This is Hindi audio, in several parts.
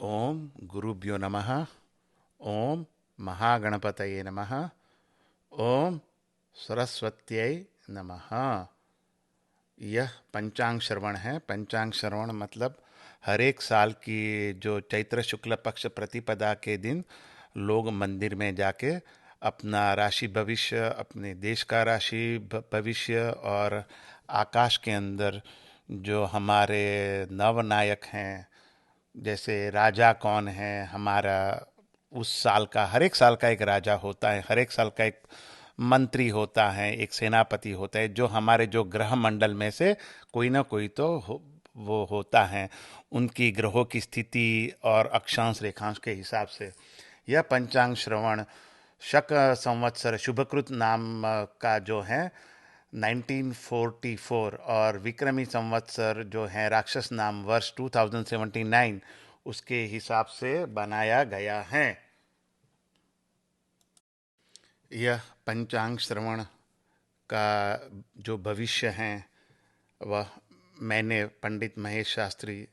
ओम गुरुभ्यो नमः। ओम महागणपतये नमः। ओम सरस्वत्यै नमः। यह पंचांग श्रवण है। पंचांग श्रवण मतलब हर एक साल की जो चैत्र शुक्ल पक्ष प्रतिपदा के दिन लोग मंदिर में जाके अपना राशि भविष्य, अपने देश का राशि भविष्य और आकाश के अंदर जो हमारे नवनायक हैं, जैसे राजा कौन है हमारा, उस साल का, हर एक साल का एक राजा होता है, हर एक साल का एक मंत्री होता है, एक सेनापति होता है, जो हमारे जो ग्रह मंडल में से कोई ना कोई तो वो होता है। उनकी ग्रहों की स्थिति और अक्षांश रेखांश के हिसाब से यह पंचांग श्रवण शक संवत्सर शुभकृत नाम का जो है 1944 और विक्रमी संवत्सर जो है राक्षस नाम वर्ष 2079 उसके हिसाब से बनाया गया है। यह पंचांग श्रवण का जो भविष्य है वह मैंने पंडित महेश शास्त्री,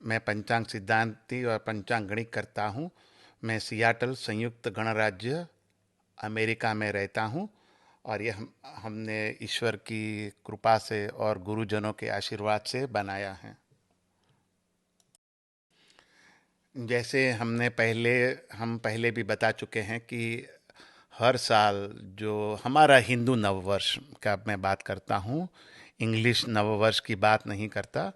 मैं पंचांग सिद्धांती और पंचांग गणित करता हूँ। मैं सियाटल संयुक्त गणराज्य अमेरिका में रहता हूँ और यह हमने ईश्वर की कृपा से और गुरुजनों के आशीर्वाद से बनाया है। जैसे हम पहले भी बता चुके हैं कि हर साल जो हमारा हिंदू नववर्ष का मैं बात करता हूँ, इंग्लिश नववर्ष की बात नहीं करता।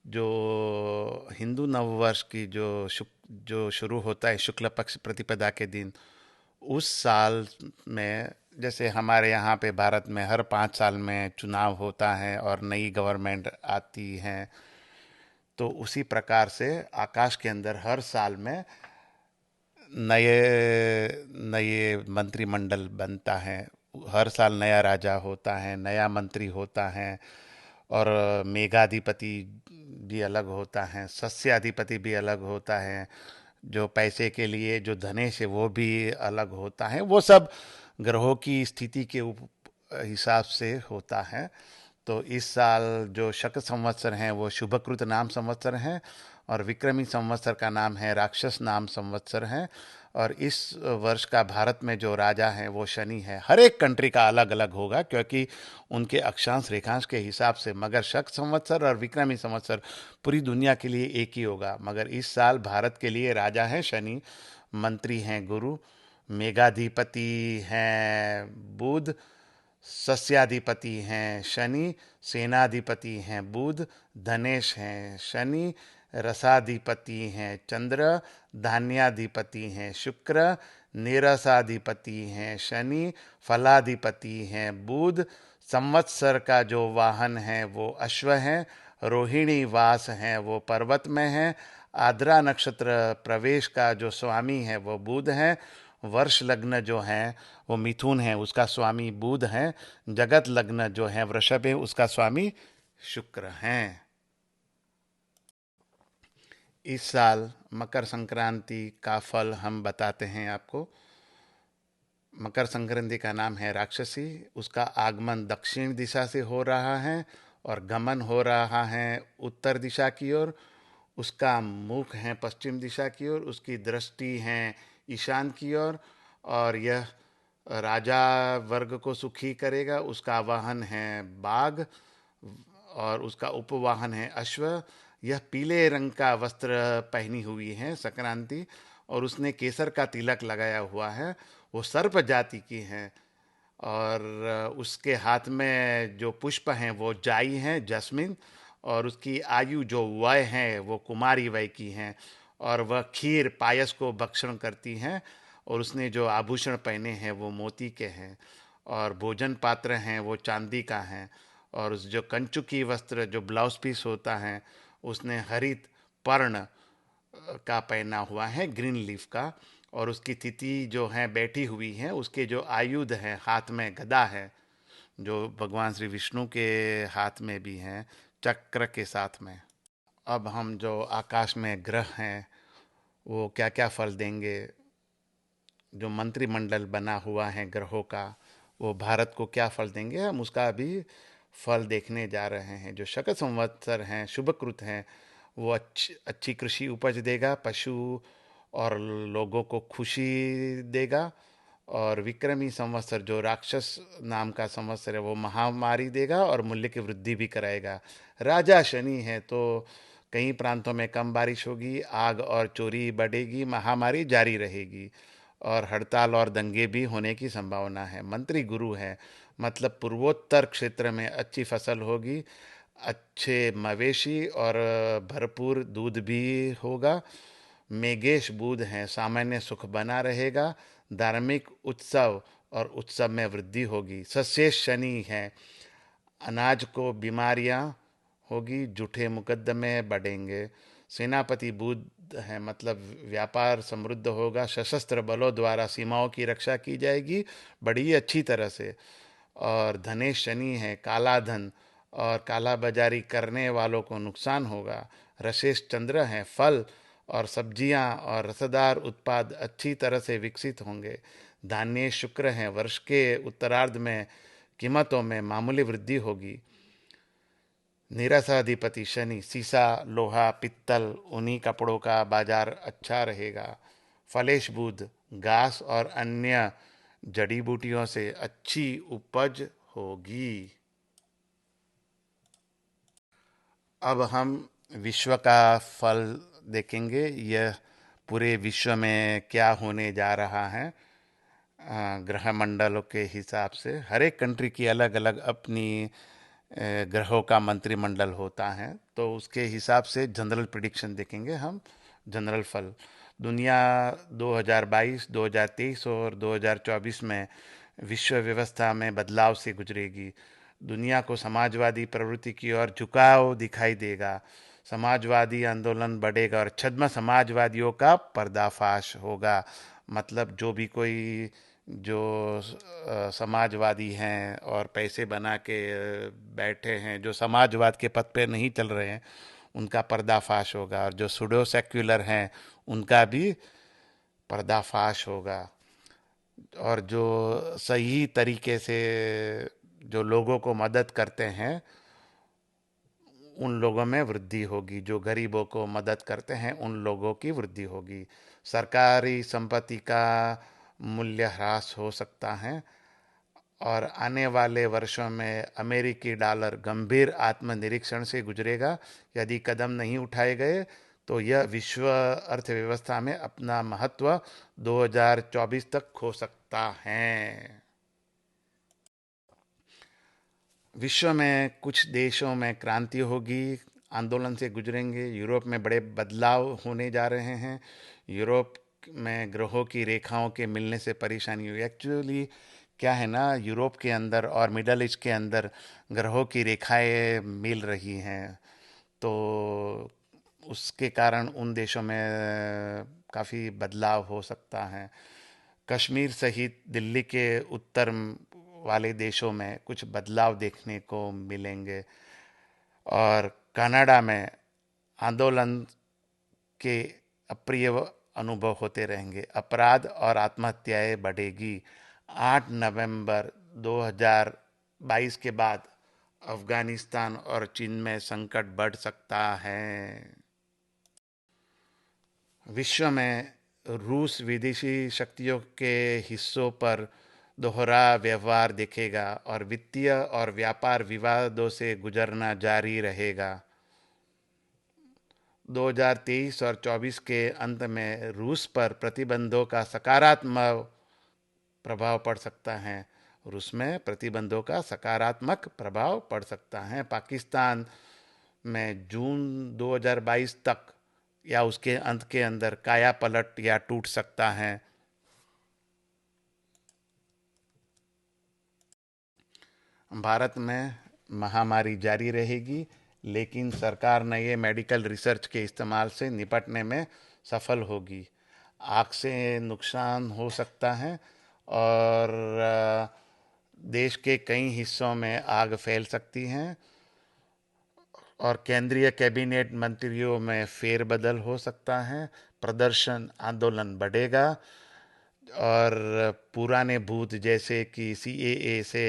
जो हिंदू नववर्ष की जो शुरू होता है शुक्ल पक्ष प्रतिपदा के दिन, उस साल में जैसे हमारे यहाँ पे भारत में हर 5 साल में चुनाव होता है और नई गवर्नमेंट आती है, तो उसी प्रकार से आकाश के अंदर हर साल में नए नए मंत्रिमंडल बनता है। हर साल नया राजा होता है, नया मंत्री होता है और मेघाधिपति भी अलग होता है, सस्याधिपति भी अलग होता है, जो पैसे के लिए जो धनेश है वो भी अलग होता है। वो सब ग्रहों की स्थिति के हिसाब से होता है। तो इस साल जो शक संवत्सर हैं वो शुभकृत नाम संवत्सर हैं और विक्रमी संवत्सर का नाम है राक्षस नाम संवत्सर है। और इस वर्ष का भारत में जो राजा है वो शनि है। हर एक कंट्री का अलग अलग होगा क्योंकि उनके अक्षांश रेखांश के हिसाब से, मगर शक संवत्सर और विक्रमी संवत्सर पूरी दुनिया के लिए एक ही होगा। मगर इस साल भारत के लिए राजा है शनि, मंत्री हैं गुरु, मेघाधिपति हैं बुध, सस्याधिपति हैं शनि, सेनाधिपति हैं बुध, धनेश हैं शनि, रसाधिपति हैं चंद्र, धान्याधिपति हैं शुक्र, नीरसाधिपति हैं शनि, फलाधिपति हैं बुध, संवत्सर का जो वाहन है वो अश्व है, रोहिणी वास है वो पर्वत में है, आद्रा नक्षत्र प्रवेश का जो स्वामी है वो बुध है, वर्ष लग्न जो है वो मिथुन है उसका स्वामी बुध है, जगत लग्न जो है वृषभ है उसका स्वामी शुक्र हैं। इस साल मकर संक्रांति का फल हम बताते हैं आपको। मकर संक्रांति का नाम है राक्षसी, उसका आगमन दक्षिण दिशा से हो रहा है और गमन हो रहा है उत्तर दिशा की ओर। उसका मुख है पश्चिम दिशा की ओर, उसकी दृष्टि है ईशान की ओर और यह राजा वर्ग को सुखी करेगा। उसका वाहन है बाघ और उसका उपवाहन है अश्व। यह पीले रंग का वस्त्र पहनी हुई है संक्रांति और उसने केसर का तिलक लगाया हुआ है। वो सर्प जाति की है और उसके हाथ में जो पुष्प हैं वो जाई हैं, जस्मिन, और उसकी आयु जो वय है वो कुमारी वय की है और वह खीर पायस को भक्षण करती हैं और उसने जो आभूषण पहने हैं वो मोती के हैं और भोजन पात्र हैं वो चांदी का है और उस जो कंचुकी वस्त्र जो ब्लाउज पीस होता है उसने हरित पर्ण का पहना हुआ है, ग्रीन लीफ का, और उसकी तिथि जो है बैठी हुई है। उसके जो आयुध है, हाथ में गदा है जो भगवान श्री विष्णु के हाथ में भी है चक्र के साथ में। अब हम जो आकाश में ग्रह हैं वो क्या क्या फल देंगे, जो मंत्रिमंडल बना हुआ है ग्रहों का वो भारत को क्या फल देंगे, हम उसका भी फल देखने जा रहे हैं। जो शक संवत्सर हैं शुभकृत हैं वो अच्छी अच्छी कृषि उपज देगा, पशु और लोगों को खुशी देगा। और विक्रमी संवत्सर जो राक्षस नाम का संवत्सर है वो महामारी देगा और मूल्य की वृद्धि भी कराएगा। राजा शनि है तो कई प्रांतों में कम बारिश होगी, आग और चोरी बढ़ेगी, महामारी जारी रहेगी और हड़ताल और दंगे भी होने की संभावना है। मंत्री गुरु है, मतलब पूर्वोत्तर क्षेत्र में अच्छी फसल होगी, अच्छे मवेशी और भरपूर दूध भी होगा। मेघेश बुध हैं, सामान्य सुख बना रहेगा, धार्मिक उत्सव और उत्सव में वृद्धि होगी। सशेष शनि है, अनाज को बीमारियां होगी, झूठे मुकदमे बढ़ेंगे। सेनापति बुध है, मतलब व्यापार समृद्ध होगा, सशस्त्र बलों द्वारा सीमाओं की रक्षा की जाएगी बड़ी अच्छी तरह से। और धनेश शनि है, काला धन और काला बाजारी करने वालों को नुकसान होगा। रसेश चंद्र है, फल और सब्जियां और रसदार उत्पाद अच्छी तरह से विकसित होंगे। धान्य शुक्र हैं, वर्ष के उत्तरार्ध में कीमतों में मामूली वृद्धि होगी। निराशाधिपति शनि, सीसा, लोहा, पित्तल, ऊनी कपड़ों का बाजार अच्छा रहेगा। फलेश बुध, घास और अन्य जड़ी बूटियों से अच्छी उपज होगी। अब हम विश्व का फल देखेंगे, यह पूरे विश्व में क्या होने जा रहा है। ग्रह मंडलों के हिसाब से हर एक कंट्री की अलग अलग अपनी ग्रहों का मंत्रिमंडल होता है, तो उसके हिसाब से जनरल प्रिडिक्शन देखेंगे हम। जनरल फल, दुनिया 2022, 2023 और 2024 में विश्व व्यवस्था में बदलाव से गुजरेगी। दुनिया को समाजवादी प्रवृत्ति की ओर झुकाव दिखाई देगा, समाजवादी आंदोलन बढ़ेगा और छद्म समाजवादियों का पर्दाफाश होगा। मतलब जो भी कोई जो समाजवादी हैं और पैसे बना के बैठे हैं, जो समाजवाद के पथ पे नहीं चल रहे हैं, उनका पर्दाफाश होगा। और जो सुडो सेक्युलर हैं उनका भी पर्दाफाश होगा। और जो सही तरीके से जो लोगों को मदद करते हैं उन लोगों में वृद्धि होगी, जो गरीबों को मदद करते हैं उन लोगों की वृद्धि होगी। सरकारी संपत्ति का मूल्य ह्रास हो सकता है और आने वाले वर्षों में अमेरिकी डॉलर गंभीर आत्मनिरीक्षण से गुजरेगा। यदि कदम नहीं उठाए गए तो यह विश्व अर्थव्यवस्था में अपना महत्व 2024 तक खो सकता है। विश्व में कुछ देशों में क्रांति होगी, आंदोलन से गुजरेंगे। यूरोप में बड़े बदलाव होने जा रहे हैं। यूरोप में ग्रहों की रेखाओं के मिलने से परेशानी हुई। एक्चुअली क्या है ना, यूरोप के अंदर और मिडल ईस्ट के अंदर ग्रहों की रेखाएं मिल रही हैं, तो उसके कारण उन देशों में काफ़ी बदलाव हो सकता है। कश्मीर सहित दिल्ली के उत्तर वाले देशों में कुछ बदलाव देखने को मिलेंगे। और कनाडा में आंदोलन के अप्रिय अनुभव होते रहेंगे, अपराध और आत्महत्याएं बढ़ेगी। 8 नवंबर 2022 के बाद अफगानिस्तान और चीन में संकट बढ़ सकता है। विश्व में रूस विदेशी शक्तियों के हिस्सों पर दोहरा व्यवहार दिखेगा और वित्तीय और व्यापार विवादों से गुजरना जारी रहेगा। 2023 और 24 के अंत में रूस पर प्रतिबंधों का सकारात्मक प्रभाव पड़ सकता है। रूस में प्रतिबंधों का सकारात्मक प्रभाव पड़ सकता है। पाकिस्तान में जून 2022 तक या उसके अंत के अंदर काया पलट या टूट सकता है। भारत में महामारी जारी रहेगी, लेकिन सरकार नए मेडिकल रिसर्च के इस्तेमाल से निपटने में सफल होगी। आग से नुकसान हो सकता है और देश के कई हिस्सों में आग फैल सकती हैं और केंद्रीय कैबिनेट मंत्रियों में फेरबदल हो सकता है। प्रदर्शन आंदोलन बढ़ेगा और पुराने भूत जैसे कि सीएए से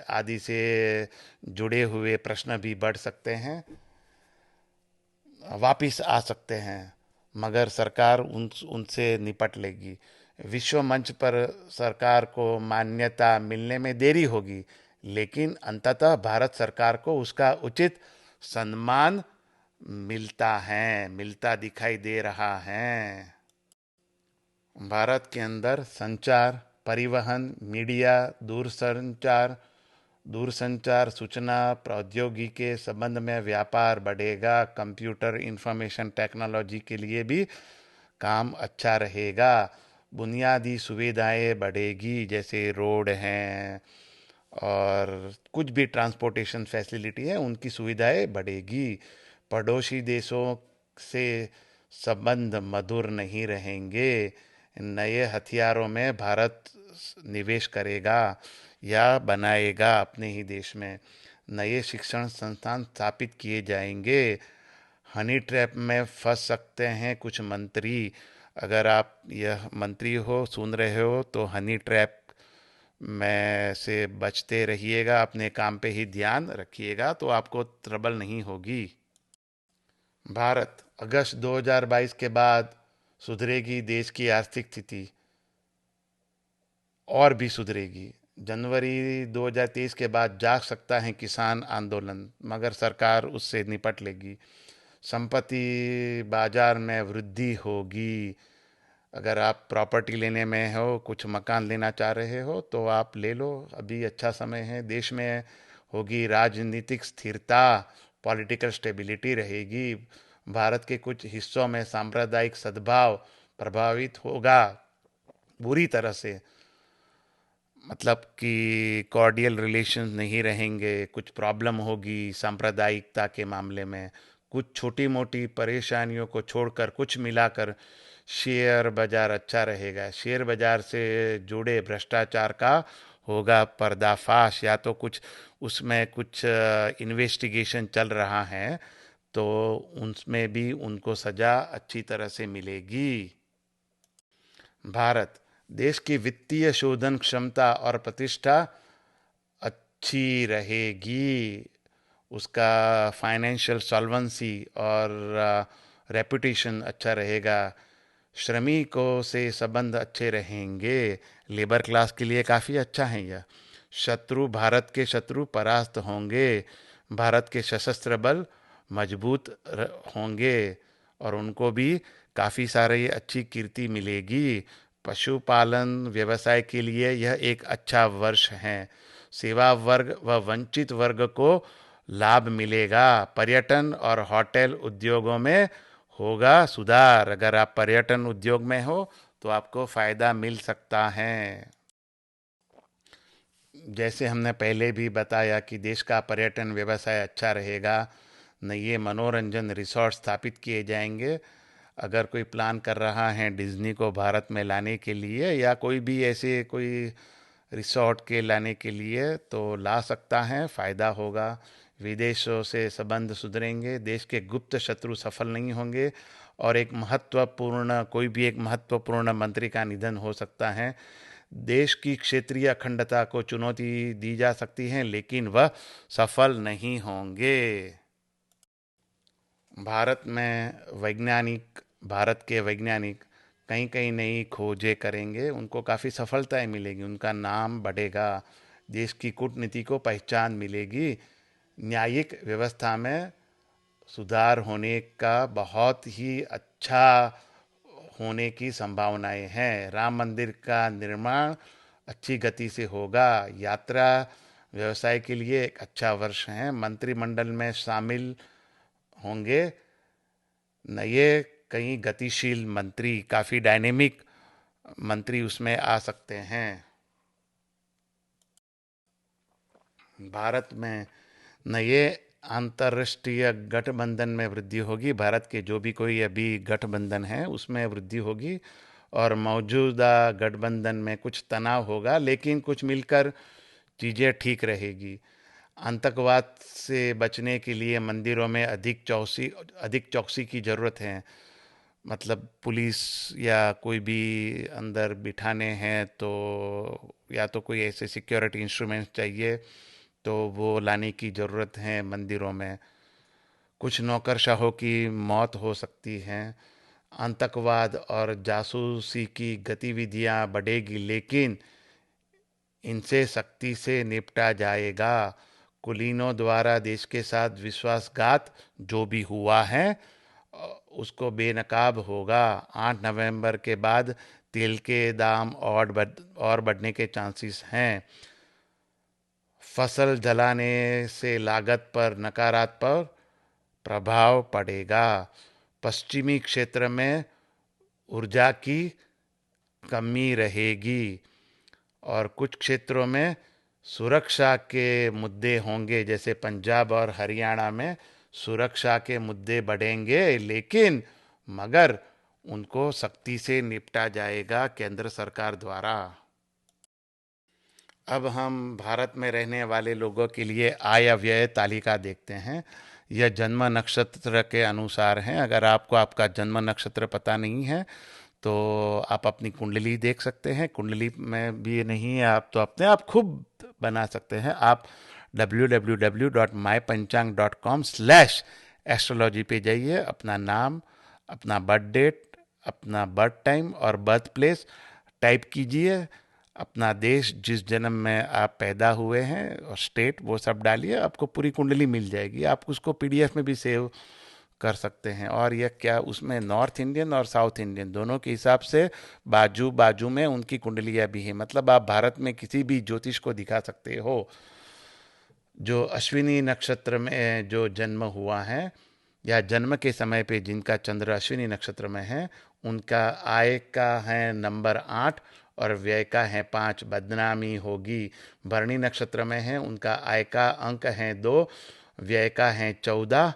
आदि से जुड़े हुए प्रश्न भी बढ़ सकते हैं। वापिस आ सकते हैं, मगर सरकार उनसे निपट लेगी। विश्व मंच पर सरकार को मान्यता मिलने में देरी होगी, लेकिन अंततः भारत सरकार को उसका उचित सम्मान मिलता दिखाई दे रहा है। भारत के अंदर संचार, परिवहन, मीडिया, दूरसंचार दूरसंचार सूचना प्रौद्योगिकी के संबंध में व्यापार बढ़ेगा। कंप्यूटर इंफॉर्मेशन टेक्नोलॉजी के लिए भी काम अच्छा रहेगा। बुनियादी सुविधाएं बढ़ेगी, जैसे रोड हैं और कुछ भी ट्रांसपोर्टेशन फैसिलिटी है, उनकी सुविधाएं बढ़ेगी। पड़ोसी देशों से संबंध मधुर नहीं रहेंगे। नए हथियारों में भारत निवेश करेगा या बनाएगा अपने ही देश में। नए शिक्षण संस्थान स्थापित किए जाएंगे। हनी ट्रैप में फंस सकते हैं कुछ मंत्री। अगर आप यह मंत्री हो, सुन रहे हो, तो हनी ट्रैप में से बचते रहिएगा, अपने काम पे ही ध्यान रखिएगा, तो आपको ट्रबल नहीं होगी। भारत अगस्त 2022 के बाद सुधरेगी देश की आर्थिक स्थिति, और भी सुधरेगी। जनवरी 2023 के बाद जाग सकता है किसान आंदोलन, मगर सरकार उससे निपट लेगी। संपत्ति बाजार में वृद्धि होगी। अगर आप प्रॉपर्टी लेने में हो, कुछ मकान लेना चाह रहे हो, तो आप ले लो, अभी अच्छा समय है। देश में होगी राजनीतिक स्थिरता, पॉलिटिकल स्टेबिलिटी रहेगी। भारत के कुछ हिस्सों में सांप्रदायिक सद्भाव प्रभावित होगा बुरी तरह से, मतलब कि कॉर्डियल रिलेशंस नहीं रहेंगे, कुछ प्रॉब्लम होगी सांप्रदायिकता के मामले में। कुछ छोटी मोटी परेशानियों को छोड़कर कुछ मिलाकर शेयर बाजार अच्छा रहेगा। शेयर बाजार से जुड़े भ्रष्टाचार का होगा पर्दाफाश, या तो कुछ उसमें कुछ इन्वेस्टिगेशन चल रहा है, तो उसमें भी उनको सजा अच्छी तरह से मिलेगी। भारत देश की वित्तीय शोधन क्षमता और प्रतिष्ठा अच्छी रहेगी। उसका फाइनेंशियल सॉल्वेंसी और रेपुटेशन अच्छा रहेगा। श्रमिकों से संबंध अच्छे रहेंगे। लेबर क्लास के लिए काफ़ी अच्छा है यह। भारत के शत्रु परास्त होंगे। भारत के सशस्त्र बल मजबूत होंगे और उनको भी काफ़ी सारी अच्छी कीर्ति मिलेगी। पशुपालन व्यवसाय के लिए यह एक अच्छा वर्ष है। सेवा वर्ग व वंचित वर्ग को लाभ मिलेगा। पर्यटन और होटल उद्योगों में होगा सुधार। अगर आप पर्यटन उद्योग में हो तो आपको फायदा मिल सकता है। जैसे हमने पहले भी बताया कि देश का पर्यटन व्यवसाय अच्छा रहेगा। नए मनोरंजन रिसोर्ट स्थापित किए जाएंगे। अगर कोई प्लान कर रहा है डिज्नी को भारत में लाने के लिए, या कोई भी ऐसे कोई रिसोर्ट के लाने के लिए, तो ला सकता है, फ़ायदा होगा। विदेशों से संबंध सुधरेंगे। देश के गुप्त शत्रु सफल नहीं होंगे। और कोई भी एक महत्वपूर्ण मंत्री का निधन हो सकता है। देश की क्षेत्रीय अखंडता को चुनौती दी जा सकती है, लेकिन वह सफल नहीं होंगे। भारत के वैज्ञानिक कई कई नई खोजें करेंगे, उनको काफ़ी सफलताएं मिलेगी, उनका नाम बढ़ेगा। देश की कूटनीति को पहचान मिलेगी। न्यायिक व्यवस्था में सुधार होने का बहुत ही अच्छा होने की संभावनाएं हैं। राम मंदिर का निर्माण अच्छी गति से होगा। यात्रा व्यवसाय के लिए एक अच्छा वर्ष है। मंत्रिमंडल में शामिल होंगे नए कई गतिशील मंत्री, काफ़ी डायनेमिक मंत्री उसमें आ सकते हैं। भारत में नए अंतर्राष्ट्रीय गठबंधन में वृद्धि होगी। भारत के जो भी कोई अभी गठबंधन है उसमें वृद्धि होगी, और मौजूदा गठबंधन में कुछ तनाव होगा, लेकिन कुछ मिलकर चीज़ें ठीक रहेगी। आतंकवाद से बचने के लिए मंदिरों में अधिक चौकसी की ज़रूरत है। मतलब पुलिस या कोई भी अंदर बिठाने हैं, तो या तो कोई ऐसे सिक्योरिटी इंस्ट्रूमेंट चाहिए, तो वो लाने की ज़रूरत है मंदिरों में। कुछ नौकरशाहों की मौत हो सकती है। आतंकवाद और जासूसी की गतिविधियां बढ़ेगी, लेकिन इनसे सख्ती से निपटा जाएगा। कुलीनों द्वारा देश के साथ विश्वासघात जो भी हुआ है उसको बेनकाब होगा। 8 नवंबर के बाद तेल के दाम और बढ़ने के चांसेस हैं। फसल जलाने से लागत पर नकारात्मक प्रभाव पड़ेगा। पश्चिमी क्षेत्र में ऊर्जा की कमी रहेगी और कुछ क्षेत्रों में सुरक्षा के मुद्दे होंगे, जैसे पंजाब और हरियाणा में सुरक्षा के मुद्दे बढ़ेंगे, लेकिन मगर उनको सख्ती से निपटा जाएगा केंद्र सरकार द्वारा। अब हम भारत में रहने वाले लोगों के लिए आय व्यय तालिका देखते हैं। यह जन्म नक्षत्र के अनुसार है। अगर आपको आपका जन्म नक्षत्र पता नहीं है तो आप अपनी कुंडली देख सकते हैं। कुंडली में भी नहीं है आप तो अपने आप खुद बना सकते हैं। आप www.mypanchang.com/एस्ट्रोलॉजी पे जाइए, अपना नाम, अपना बर्थ डेट, अपना बर्थ टाइम और बर्थ प्लेस टाइप कीजिए, अपना देश जिस जन्म में आप पैदा हुए हैं और स्टेट वो सब डालिए, आपको पूरी कुंडली मिल जाएगी। आप उसको पीडीएफ में भी सेव कर सकते हैं। और यह क्या, उसमें नॉर्थ इंडियन और साउथ इंडियन दोनों के हिसाब से बाजू बाजू में उनकी कुंडलियाँ भी हैं। मतलब आप भारत में किसी भी ज्योतिष को दिखा सकते हो। जो अश्विनी नक्षत्र में जो जन्म हुआ है या जन्म के समय पे जिनका चंद्र अश्विनी नक्षत्र में है, उनका आय का है नंबर 8 और व्यय का है 5, बदनामी होगी। भरणी नक्षत्र में है, उनका आय का अंक है 2, व्यय का है 14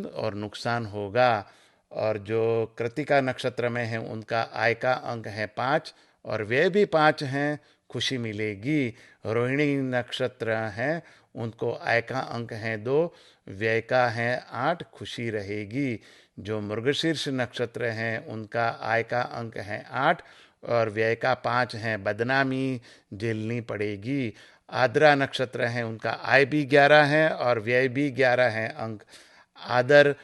और नुकसान होगा। और जो कृतिका नक्षत्र में है, उनका आय का अंक है 5 और व्यय भी 5 हैं, खुशी मिलेगी। रोहिणी नक्षत्र है, उनको आय का अंक है 2, व्यय का है 8, खुशी रहेगी। जो मृगशीर्ष नक्षत्र है, उनका आय का अंक है 8 और व्यय का 5 है, बदनामी झेलनी पड़ेगी। आद्रा नक्षत्र है, उनका आय भी 11 है और व्यय भी 11 है अंक। आदर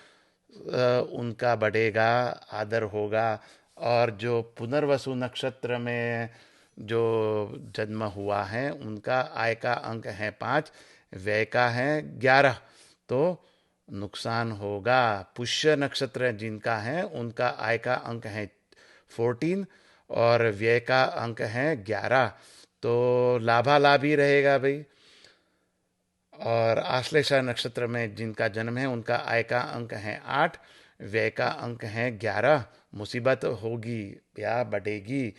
उनका बढ़ेगा, आदर होगा। और जो पुनर्वसु नक्षत्र में जो जन्म हुआ है, उनका आय का अंक है 5, व्यय का है 11, तो नुकसान होगा। पुष्य नक्षत्र जिनका है, उनका आय का अंक है 14 और व्यय का अंक है 11, तो लाभालाभ ही रहेगा भाई। और आश्लेषा नक्षत्र में जिनका जन्म है, उनका आय का अंक है 8, व्यय का अंक है 11, मुसीबत होगी या बढ़ेगी।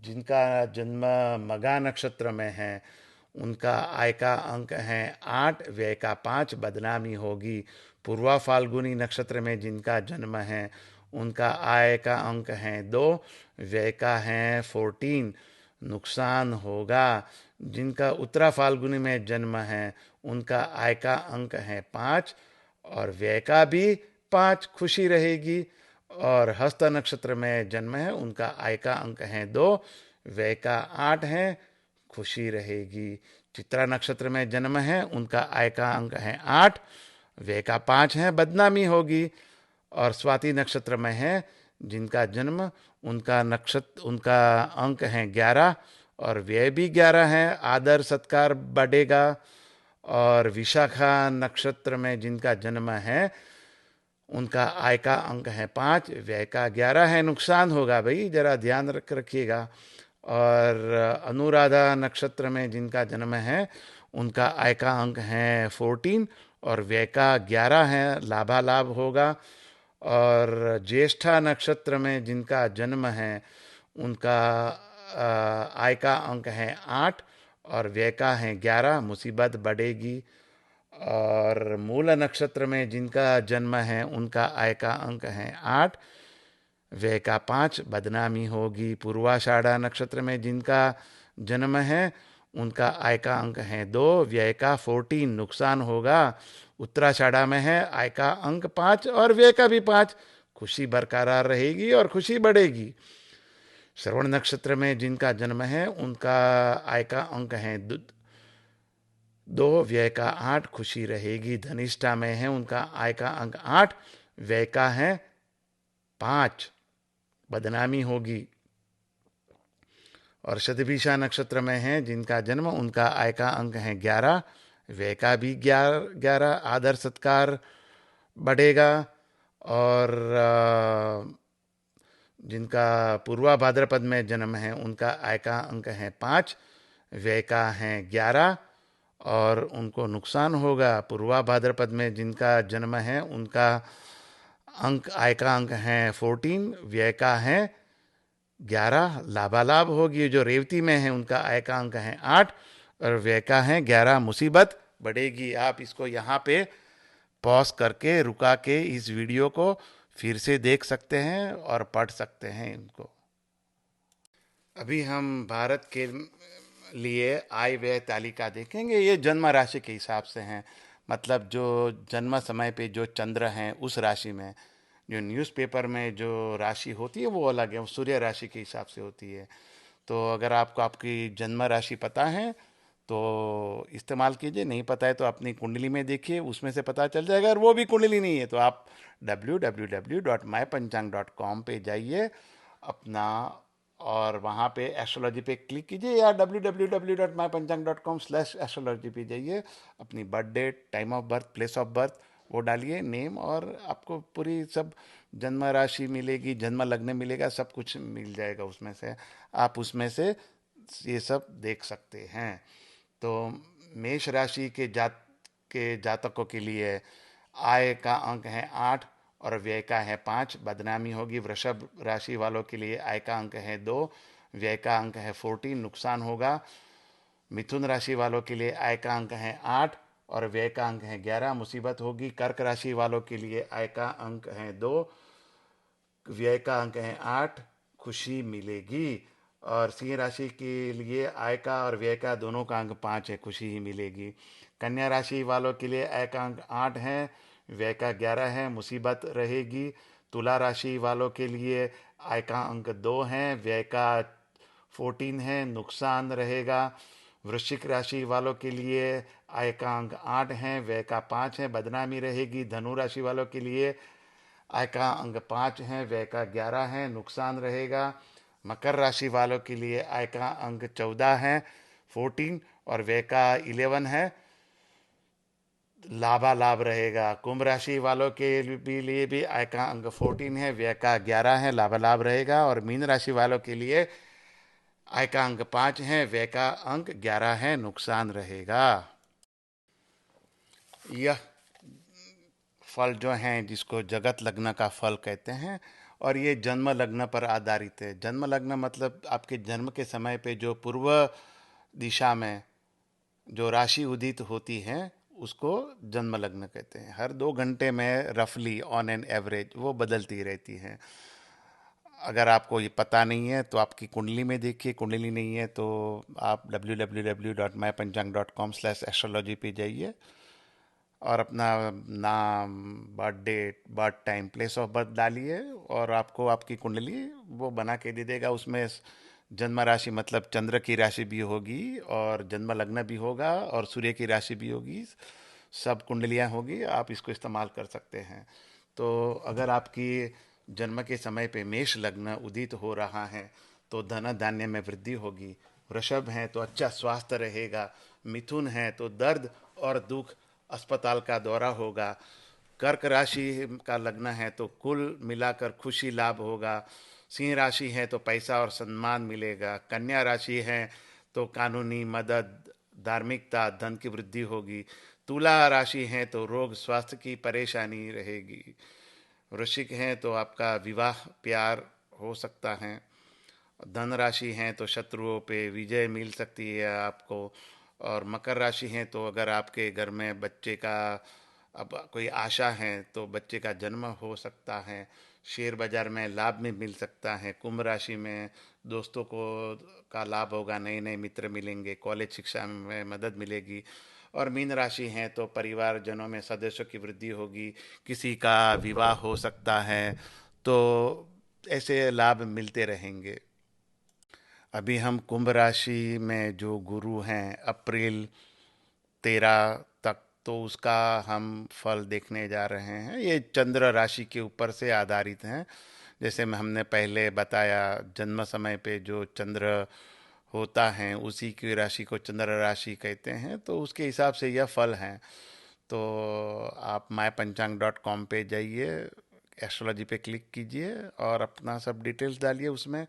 जिनका जन्म मघा नक्षत्र में है, उनका आय का अंक है 8, व्यय का 5, बदनामी होगी। पूर्वा फाल्गुनी नक्षत्र में जिनका जन्म है, उनका आय का अंक है 2, व्यय का है 14, नुकसान होगा। जिनका उत्तरा फाल्गुनी में जन्म है, उनका आय का अंक है 5 और व्यय का भी 5, खुशी रहेगी। और हस्त नक्षत्र में जन्म है, उनका आय का अंक है 2, व्यय का 8 है, खुशी रहेगी। चित्रा नक्षत्र में जन्म है, उनका आय का अंक है 8, व्यय का 5 है, बदनामी होगी। और स्वाति नक्षत्र में है जिनका जन्म, उनका अंक है 11 और व्यय भी 11 है, आदर सत्कार बढ़ेगा। और विशाखा नक्षत्र में जिनका जन्म है, उनका आय का अंक है 5, व्यय का 11 है, नुकसान होगा भाई, जरा ध्यान रखिएगा। और अनुराधा नक्षत्र में जिनका जन्म है, उनका आय का अंक है 14 और व्यय का 11 है, लाभालाभ होगा। और ज्येष्ठा नक्षत्र में जिनका जन्म है, उनका आय का अंक है 8 और व्यय का है 11, मुसीबत बढ़ेगी। और मूल नक्षत्र में जिनका जन्म है, उनका आय का अंक है 8, व्यय का 5, बदनामी होगी। पूर्वाषाढ़ा नक्षत्र में जिनका जन्म है, उनका आय का अंक है 2, व्यय का 14, नुकसान होगा। उत्तराषाढ़ा में है, आय का अंक 5 और व्यय का भी 5, खुशी बरकरार रहेगी और खुशी बढ़ेगी। श्रवण नक्षत्र में जिनका जन्म है, उनका आय का अंक है 2, व्यय का 8, खुशी रहेगी। धनिष्ठा में है, उनका आय का अंक 8, व्यय का है 5, बदनामी होगी। और शतभिषा नक्षत्र में है जिनका जन्म, उनका आय का अंक है 11, व्यय का भी 11, आदर सत्कार बढ़ेगा। और जिनका पूर्वा भाद्रपद में जन्म है, उनका आय का अंक है 5, व्यय का है 11 और उनको नुकसान होगा। पूर्वा भाद्रपद में जिनका जन्म है, उनका अंक, आय का अंक है 14, व्यय का है 11, लाभालाभ होगी। जो रेवती में है, उनका आय का अंक है 8 और व्यय का है 11, मुसीबत बढ़ेगी। आप इसको यहाँ पे पॉज करके, रुका के इस वीडियो को फिर से देख सकते हैं और पढ़ सकते हैं इनको। अभी हम भारत के लिए आय व्यय तालिका देखेंगे। ये जन्म राशि के हिसाब से हैं, मतलब जो जन्म समय पे जो चंद्र हैं उस राशि में। जो न्यूज़पेपर में जो राशि होती है वो अलग है, वो सूर्य राशि के हिसाब से होती है। तो अगर आपको आपकी जन्म राशि पता है तो इस्तेमाल कीजिए, नहीं पता है तो अपनी कुंडली में देखिए, उसमें से पता चल जाएगा। और वो भी कुंडली नहीं है तो आप www.mypanchang.com पे जाइए अपना, और वहाँ पे एस्ट्रोलॉजी पे क्लिक कीजिए, या www.mypanchang.com/astrology पे जाइए, अपनी birth date, time of birth, place of birth वो डालिए, नेम, और आपको पूरी सब जन्म राशि मिलेगी, जन्म लग्न मिलेगा, सब कुछ मिल जाएगा उसमें से। आप उसमें से ये सब देख सकते हैं। तो मेष राशि के जातकों के लिए आय का अंक है 8 और व्यय का है 5, बदनामी होगी। वृषभ राशि वालों के लिए आय का अंक है 2, व्यय का अंक है 14, नुकसान होगा। मिथुन राशि वालों के लिए आय का अंक है 8 और व्यय का अंक है 11, मुसीबत होगी। कर्क राशि वालों के लिए आय का अंक है 2, व्यय का अंक है 8, खुशी मिलेगी। और सिंह राशि के लिए आय का और व्यय का दोनों का अंक 5 है, खुशी ही मिलेगी। कन्या राशि वालों के लिए आय का अंक 8 है, व्यय का 11 है, मुसीबत रहेगी। तुला राशि वालों के लिए आय का अंक 2 है, व्यय का 14 है, नुकसान रहेगा। वृश्चिक राशि वालों के लिए आय का अंक 8 है, व्यय का 5 है, बदनामी रहेगी। धनु राशि वालों के लिए आय का अंक 5 है, व्यय का 11 है, नुकसान रहेगा। मकर राशि वालों के लिए आय का अंक 14 है, 14, और व्यय का 11 है, लाभालाभ रहेगा। कुंभ राशि वालों के लिए भी आय का अंक 14 है, व्यय का 11 है, लाभालाभ रहेगा। और मीन राशि वालों के लिए आय का अंक 5 है, व्यय का अंक 11 है, नुकसान रहेगा। यह फल जो हैं जिसको जगत लग्न का फल कहते हैं, और ये जन्म लग्न पर आधारित है। जन्म लग्न मतलब आपके जन्म के समय पे जो पूर्व दिशा में जो राशि उदित होती है उसको जन्म लग्न कहते हैं। हर 2 घंटे में रफली ऑन एन एवरेज वो बदलती रहती हैं। अगर आपको ये पता नहीं है तो आपकी कुंडली में देखिए, कुंडली नहीं है तो आप www.mypanchang.com/astrology पे जाइए और अपना नाम, birth date, birth time, place of birth डालिए और आपको आपकी कुंडली वो बना के दे देगा। उसमें जन्म राशि मतलब चंद्र की राशि भी होगी और जन्म लग्न भी होगा और सूर्य की राशि भी होगी, सब कुंडलियाँ होगी। आप इसको इस्तेमाल कर सकते हैं। तो अगर आपकी जन्म के समय पे मेष लग्न उदित हो रहा है तो धन धान्य में वृद्धि होगी। वृषभ है तो अच्छा स्वास्थ्य रहेगा। मिथुन है तो दर्द और दुख, अस्पताल का दौरा होगा। कर्क राशि का लग्न है तो कुल मिलाकर खुशी लाभ होगा। सिंह राशि है तो पैसा और सम्मान मिलेगा। कन्या राशि है तो कानूनी मदद, धार्मिकता, धन की वृद्धि होगी। तुला राशि है तो रोग स्वास्थ्य की परेशानी रहेगी। वृश्चिक है तो आपका विवाह प्यार हो सकता है। धन राशि है तो शत्रुओं पे विजय मिल सकती है आपको। और मकर राशि है तो अगर आपके घर में बच्चे का अब कोई आशा है तो बच्चे का जन्म हो सकता है। शेयर बाजार में लाभ में मिल सकता है। कुंभ राशि में दोस्तों को का लाभ होगा, नए नए मित्र मिलेंगे, कॉलेज शिक्षा में मदद मिलेगी। और मीन राशि है तो परिवारजनों में सदस्यों की वृद्धि होगी, किसी का विवाह हो सकता है, तो ऐसे लाभ मिलते रहेंगे। अभी हम कुंभ राशि में जो गुरु हैं अप्रैल 13 तक, तो उसका हम फल देखने जा रहे हैं। ये चंद्र राशि के ऊपर से आधारित हैं। जैसे में हमने पहले बताया, जन्म समय पे जो चंद्र होता है उसी की राशि को चंद्र राशि कहते हैं, तो उसके हिसाब से यह फल हैं। तो आप mypanchang.com पे जाइए, एस्ट्रोलॉजी पे क्लिक कीजिए और अपना सब डिटेल्स डालिए, उसमें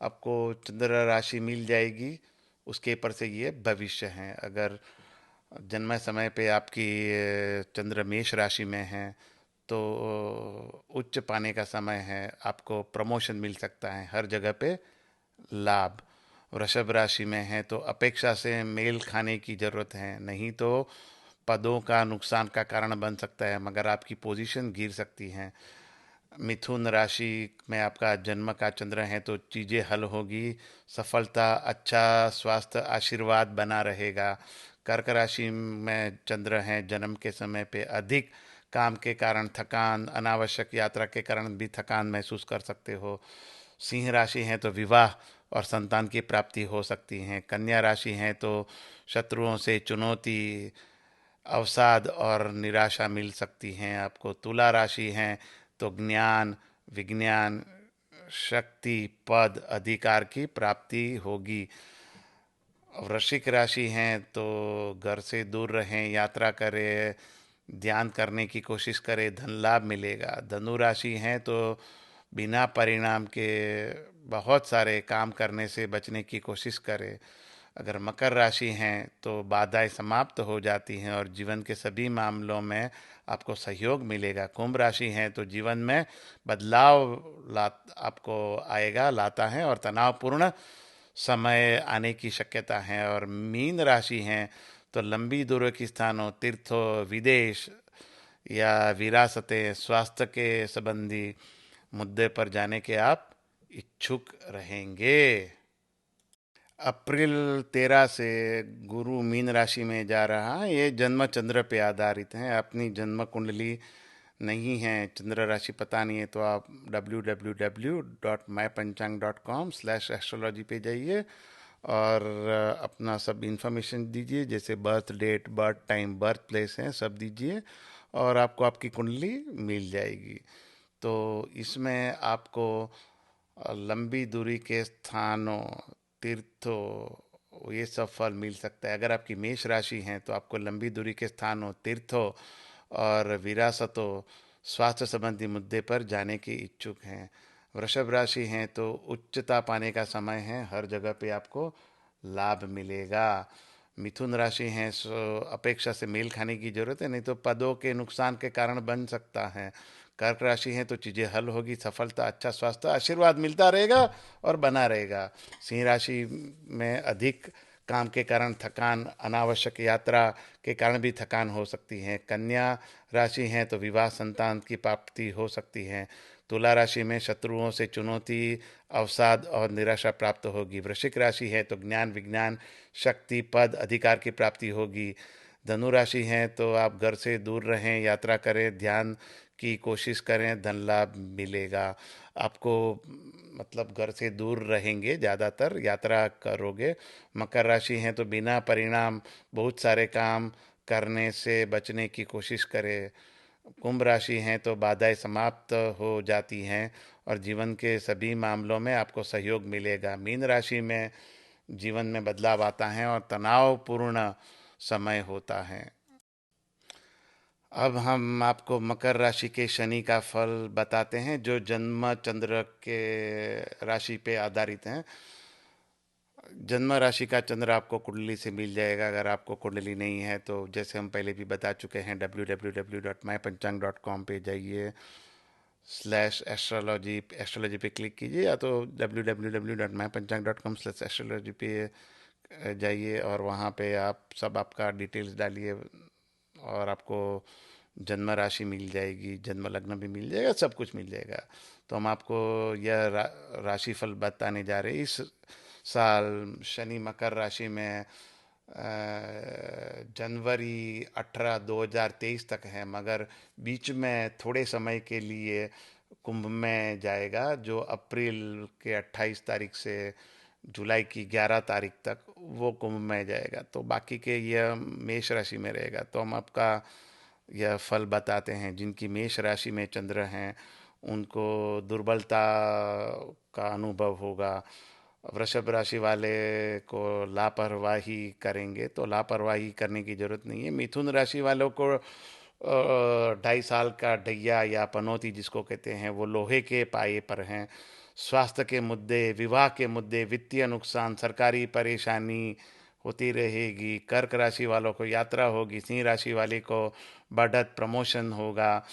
आपको चंद्र राशि मिल जाएगी। उसके ऊपर से ये भविष्य हैं। अगर जन्म समय पे आपकी चंद्र मेष राशि में है तो उच्च पाने का समय है, आपको प्रमोशन मिल सकता है, हर जगह पे लाभ। वृषभ राशि में है तो अपेक्षा से मेल खाने की जरूरत है, नहीं तो पदों का नुकसान का कारण बन सकता है, मगर आपकी पोजीशन गिर सकती है। मिथुन राशि में आपका जन्म का चंद्र है तो चीज़ें हल होगी, सफलता, अच्छा स्वास्थ्य, आशीर्वाद बना रहेगा। कर्क राशि में चंद्र है, जन्म के समय पे अधिक काम के कारण थकान, अनावश्यक यात्रा के कारण भी थकान महसूस कर सकते हो। सिंह राशि है तो विवाह और संतान की प्राप्ति हो सकती है। कन्या राशि है तो शत्रुओं से चुनौती, अवसाद और निराशा मिल सकती हैं आपको। तुला राशि है तो ज्ञान, विज्ञान, शक्ति, पद, अधिकार की प्राप्ति होगी। वृश्चिक राशि हैं तो घर से दूर रहें, यात्रा करें, ध्यान करने की कोशिश करें, धन लाभ मिलेगा। धनु राशि हैं तो बिना परिणाम के बहुत सारे काम करने से बचने की कोशिश करें। अगर मकर राशि हैं तो बाधाएं समाप्त हो जाती हैं और जीवन के सभी मामलों में आपको सहयोग मिलेगा। कुंभ राशि हैं तो जीवन में बदलाव ला आपको आएगा, लाता है, और तनावपूर्ण समय आने की शक्यता है। और मीन राशि हैं तो लंबी दूरी के स्थानों, तीर्थों, विदेश या विरासतें, स्वास्थ्य के संबंधी मुद्दे पर जाने के आप इच्छुक रहेंगे। अप्रैल 13 से गुरु मीन राशि में जा रहा है। ये जन्म चंद्र पे आधारित है, अपनी जन्म कुंडली नहीं है, चंद्र राशि पता नहीं है, तो आप www.mypanchang.com/astrology पे जाइए और अपना सब इंफॉर्मेशन दीजिए, जैसे birth date, birth time, birth place है, सब दीजिए और आपको आपकी कुंडली मिल जाएगी। तो इसमें आपको लंबी दूरी के स्थानों, तीर्थों, ये सब फल मिल सकता है। अगर आपकी मेष राशि है तो आपको लंबी दूरी के स्थानों, तीर्थों और विरासतों, स्वास्थ्य संबंधी मुद्दे पर जाने की इच्छुक हैं। वृषभ राशि है तो उच्चता पाने का समय है, हर जगह पे आपको लाभ मिलेगा। मिथुन राशि है सो अपेक्षा से मेल खाने की जरूरत है, नहीं तो पदों के नुकसान के कारण बन सकता है। कर्क राशि है तो चीज़ें हल होगी, सफलता, अच्छा स्वास्थ्य, आशीर्वाद मिलता रहेगा और बना रहेगा। सिंह राशि में अधिक काम के कारण थकान, अनावश्यक यात्रा के कारण भी थकान हो सकती है। कन्या राशि है तो विवाह, संतान की प्राप्ति हो सकती है। तुला राशि में शत्रुओं से चुनौती, अवसाद और निराशा प्राप्त होगी। वृश्चिक राशि है तो ज्ञान, विज्ञान, शक्ति, पद, अधिकार की प्राप्ति होगी। धनु राशि है तो आप घर से दूर रहें, यात्रा करें, ध्यान की कोशिश करें, धन लाभ मिलेगा आपको। मतलब घर से दूर रहेंगे, ज़्यादातर यात्रा करोगे। मकर राशि है तो बिना परिणाम बहुत सारे काम करने से बचने की कोशिश करें। कुंभ राशि हैं तो बाधाएं समाप्त हो जाती हैं और जीवन के सभी मामलों में आपको सहयोग मिलेगा। मीन राशि में जीवन में बदलाव आता है और तनावपूर्ण समय होता है। अब हम आपको मकर राशि के शनि का फल बताते हैं, जो जन्म चंद्र के राशि पे आधारित हैं। जन्म राशि का चंद्र आपको कुंडली से मिल जाएगा। अगर आपको कुंडली नहीं है तो जैसे हम पहले भी बता चुके हैं, www.mypanchang.com पे जाइए, स्लैश एस्ट्रोलॉजी, एस्ट्रोलॉजी पे क्लिक कीजिए, या तो www.mypanchang.com/astrology पे जाइए और वहाँ पे आप सब आपका डिटेल्स डालिए और आपको जन्म राशि मिल जाएगी, जन्म लग्न भी मिल जाएगा, सब कुछ मिल जाएगा। तो हम आपको यह राशिफल बताने जा रहे हैं। इस साल शनि मकर राशि में जनवरी 18 2023 तक है, मगर बीच में थोड़े समय के लिए कुंभ में जाएगा, जो अप्रैल के 28 तारीख से जुलाई की 11 तारीख तक वो कुंभ में जाएगा। तो बाकी के यह मेष राशि में रहेगा। तो हम आपका यह फल बताते हैं। जिनकी मेष राशि में चंद्र हैं उनको दुर्बलता का अनुभव होगा। वृषभ राशि वाले को लापरवाही करेंगे, तो लापरवाही करने की जरूरत नहीं है। मिथुन राशि वालों को 2.5 साल का ढैया या पनौती जिसको कहते हैं वो लोहे के पाए पर हैं। स्वास्थ्य के मुद्दे, विवाह के मुद्दे, वित्तीय नुकसान, सरकारी परेशानी होती रहेगी। कर्क राशि वालों को यात्रा होगी। सिंह राशि वाले को बढ़त प्रमोशन होगा।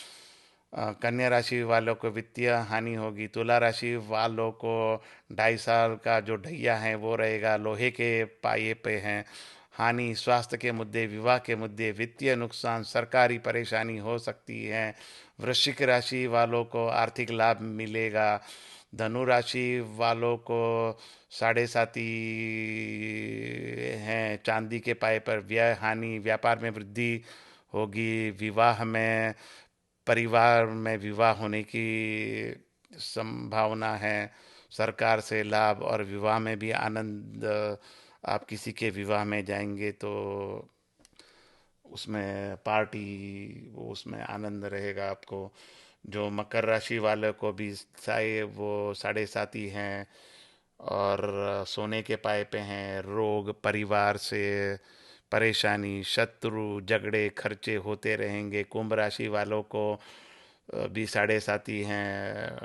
कन्या राशि वालों को वित्तीय हानि होगी। तुला राशि वालों को 2.5 साल का जो ढैया है वो रहेगा, लोहे के पाए पे हैं। हानि, स्वास्थ्य के मुद्दे, विवाह के मुद्दे, वित्तीय नुकसान, सरकारी परेशानी हो सकती है। वृश्चिक राशि वालों को आर्थिक लाभ मिलेगा। धनु राशि वालों को साढ़े साती हैं। चांदी के पाए पर व्यय, हानि, व्यापार में वृद्धि होगी। विवाह में, परिवार में विवाह होने की संभावना है। सरकार से लाभ और विवाह में भी आनंद। आप किसी के विवाह में जाएंगे तो उसमें पार्टी, वो उसमें आनंद रहेगा आपको। जो मकर राशि वाले को भी साए वो साढ़े साथी हैं और सोने के पाए पे हैं। रोग, परिवार से परेशानी, शत्रु, झगड़े, खर्चे होते रहेंगे। कुंभ राशि वालों को भी साढ़े साथी हैं।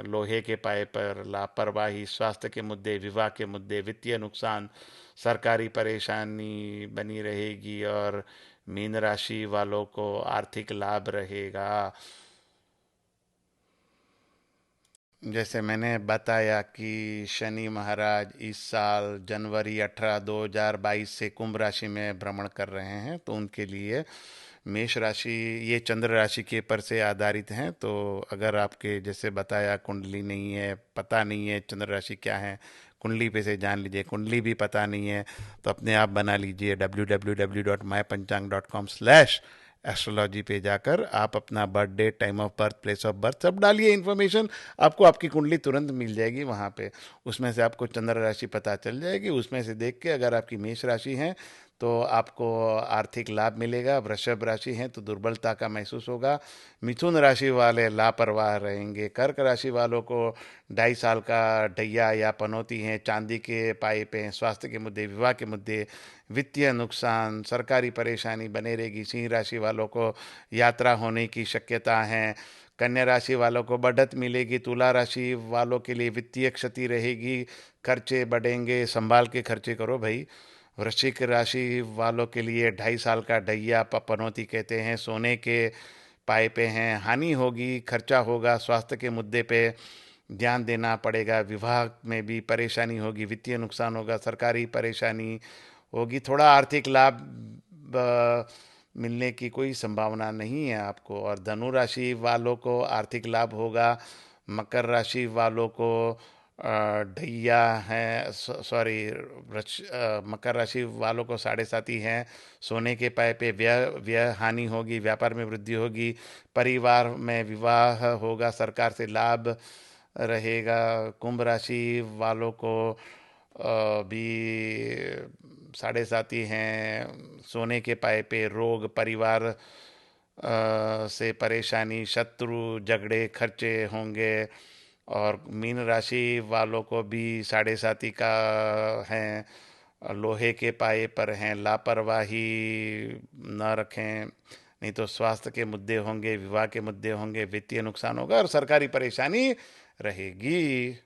लोहे के पाए पर लापरवाही, स्वास्थ्य के मुद्दे, विवाह के मुद्दे, वित्तीय नुकसान, सरकारी परेशानी बनी रहेगी। और मीन राशि वालों को आर्थिक लाभ रहेगा। जैसे मैंने बताया कि शनि महाराज इस साल जनवरी 18 2022 से कुंभ राशि में भ्रमण कर रहे हैं। तो उनके लिए मेष राशि, ये चंद्र राशि के पर से आधारित हैं। तो अगर आपके जैसे बताया कुंडली नहीं है, पता नहीं है चंद्र राशि क्या है, कुंडली पे से जान लीजिए। कुंडली भी पता नहीं है तो अपने आप बना लीजिए www.mypanchang.com/एस्ट्रोलॉजी पे जाकर आप अपना birth date, time of birth, place of birth सब डालिए इन्फॉर्मेशन। आपको आपकी कुंडली तुरंत मिल जाएगी वहाँ पे। उसमें से आपको चंद्र राशि पता चल जाएगी। उसमें से देख के अगर आपकी मेष राशि है तो आपको आर्थिक लाभ मिलेगा। वृषभ राशि है तो दुर्बलता का महसूस होगा। मिथुन राशि वाले लापरवाह रहेंगे। कर्क राशि वालों को 2.5 साल का ढैया या पनौती है। चांदी के पाए पे हैं। स्वास्थ्य के मुद्दे, विवाह के मुद्दे, वित्तीय नुकसान, सरकारी परेशानी बने रहेगी। सिंह राशि वालों को यात्रा होने की शक्यता है। कन्या राशि वालों को बढ़त मिलेगी। तुला राशि वालों के लिए वित्तीय क्षति रहेगी। खर्चे बढ़ेंगे, संभाल के खर्चे करो भाई। वृश्चिक राशि वालों के लिए 2.5 साल का ढैया पनौती कहते हैं। सोने के पाए पे हैं। हानि होगी, खर्चा होगा। स्वास्थ्य के मुद्दे पे ध्यान देना पड़ेगा। विवाह में भी परेशानी होगी। वित्तीय नुकसान होगा। सरकारी परेशानी होगी। थोड़ा आर्थिक लाभ मिलने की कोई संभावना नहीं है आपको। और धनु राशि वालों को आर्थिक लाभ होगा। मकर राशि वालों को ढैया है, सॉरी, मकर राशि वालों को साढ़े साथी हैं। सोने के पाए पे व्यय व्यय हानि होगी। व्यापार में वृद्धि होगी। परिवार में विवाह होगा। सरकार से लाभ रहेगा। कुंभ राशि वालों को भी साढ़े साथी हैं। सोने के पाए पे रोग, परिवार से परेशानी, शत्रु, झगड़े, खर्चे होंगे। और मीन राशि वालों को भी साढ़े साथी का है। लोहे के पाए पर हैं। लापरवाही न रखें, नहीं तो स्वास्थ्य के मुद्दे होंगे, विवाह के मुद्दे होंगे, वित्तीय नुकसान होगा और सरकारी परेशानी रहेगी।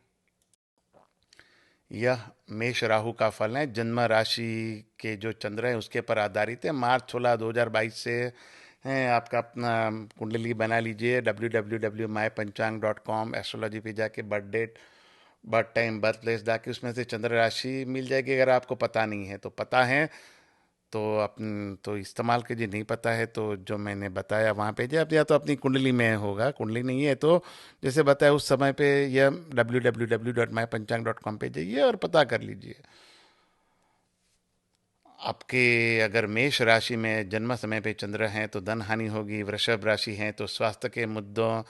यह मेष राहु का फल है। जन्म राशि के जो चंद्र है उसके पर आधारित है। मार्च 16 2022 से हैं। आपका अपना कुंडली बना लीजिए www.mypanchang.com एस्ट्रोलॉजी पे जाके birth date, birth time, birth place जाके उसमें से चंद्र राशि मिल जाएगी। अगर आपको पता नहीं है तो पता है तो अपन तो इस्तेमाल कीजिए। नहीं पता है तो जो मैंने बताया वहाँ पे जाए। या तो अपनी कुंडली में होगा, कुंडली नहीं है तो जैसे बताया उस समय पे यह www.mypanchang.com पे जाइए और पता कर लीजिए। आपके अगर मेष राशि में जन्म समय पे चंद्र हैं तो धन हानि होगी। वृषभ राशि है तो स्वास्थ्य के मुद्दों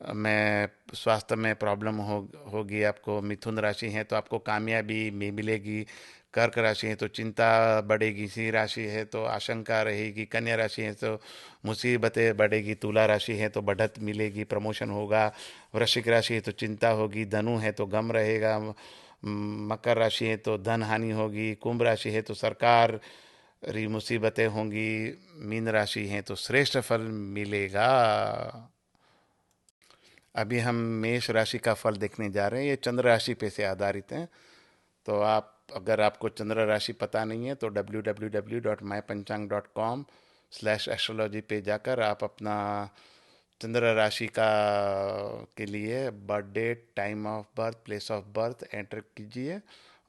में स्वास्थ्य में प्रॉब्लम होगी आपको। मिथुन राशि है तो आपको कामयाबी मिलेगी। कर्क राशि है तो चिंता बढ़ेगी। सिंह राशि है तो आशंका रहेगी। कन्या राशि है तो मुसीबतें बढ़ेगी। तुला राशि है तो बढ़त मिलेगी, प्रमोशन होगा। वृश्चिक राशि है तो चिंता होगी। धनु है तो गम रहेगा। मकर राशि है तो धन हानि होगी। कुंभ राशि है तो सरकार री मुसीबतें होंगी। मीन राशि है तो श्रेष्ठ फल मिलेगा। अभी हम मेष राशि का फल देखने जा रहे हैं। ये चंद्र राशि पे से आधारित है। तो आप, अगर आपको चंद्र राशि पता नहीं है तो www.mypanchang.com/astrology पे जाकर आप अपना चंद्र राशि का के लिए birth date, time of birth, place of birth enter कीजिए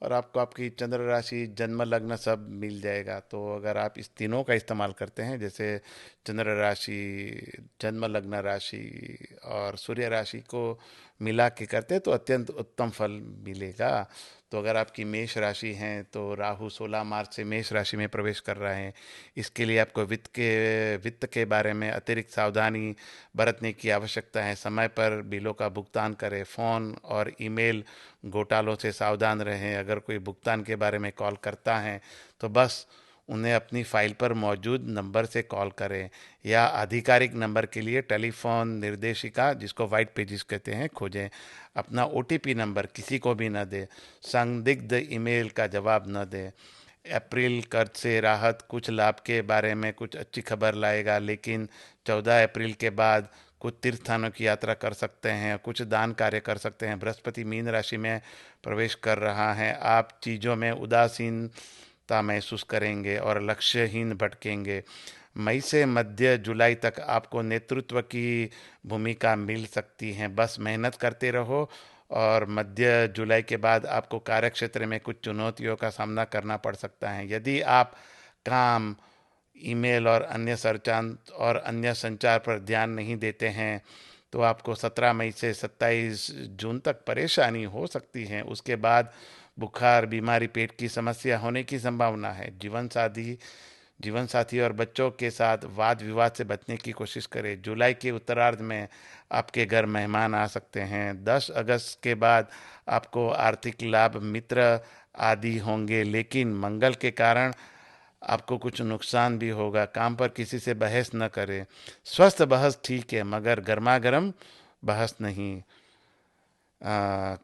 और आपको आपकी चंद्र राशि, जन्म लग्न सब मिल जाएगा। तो अगर आप इस तीनों का इस्तेमाल करते हैं, जैसे चंद्र राशि, जन्म लग्न राशि और सूर्य राशि को मिला के करते हैं, तो अत्यंत उत्तम फल मिलेगा। तो अगर आपकी मेष राशि है तो राहु 16 मार्च से मेष राशि में प्रवेश कर रहे हैं। इसके लिए आपको वित्त के बारे में अतिरिक्त सावधानी बरतने की आवश्यकता है। समय पर बिलों का भुगतान करें। फ़ोन और ईमेल घोटालों से सावधान रहें। अगर कोई भुगतान के बारे में कॉल करता है तो बस उन्हें अपनी फाइल पर मौजूद नंबर से कॉल करें या आधिकारिक नंबर के लिए टेलीफोन निर्देशिका, जिसको वाइट पेजेस कहते हैं, खोजें। अपना ओटीपी नंबर किसी को भी न दें। संदिग्ध ईमेल का जवाब न दें। अप्रैल कर्ज से राहत कुछ लाभ के बारे में कुछ अच्छी खबर लाएगा, लेकिन 14 अप्रैल के बाद कुछ तीर्थ स्थानों की यात्रा कर सकते हैं, कुछ दान कार्य कर सकते हैं। बृहस्पति मीन राशि में प्रवेश कर रहा है। आप चीज़ों में उदासीनता महसूस करेंगे और लक्ष्यहीन भटकेंगे। मई से मध्य जुलाई तक आपको नेतृत्व की भूमिका मिल सकती है। बस मेहनत करते रहो और मध्य जुलाई के बाद आपको कार्यक्षेत्र में कुछ चुनौतियों का सामना करना पड़ सकता है। यदि आप काम, ईमेल और अन्य संचार पर ध्यान नहीं देते हैं तो आपको 17 मई से 27 जून तक परेशानी हो सकती है। उसके बाद बुखार, बीमारी, पेट की समस्या होने की संभावना है। जीवन साथी और बच्चों के साथ वाद विवाद से बचने की कोशिश करें। जुलाई के उत्तरार्ध में आपके घर मेहमान आ सकते हैं। 10 अगस्त के बाद आपको आर्थिक लाभ, मित्र आदि होंगे, लेकिन मंगल के कारण आपको कुछ नुकसान भी होगा। काम पर किसी से बहस न करें। स्वस्थ बहस ठीक है, मगर गर्मा गर्म बहस नहीं।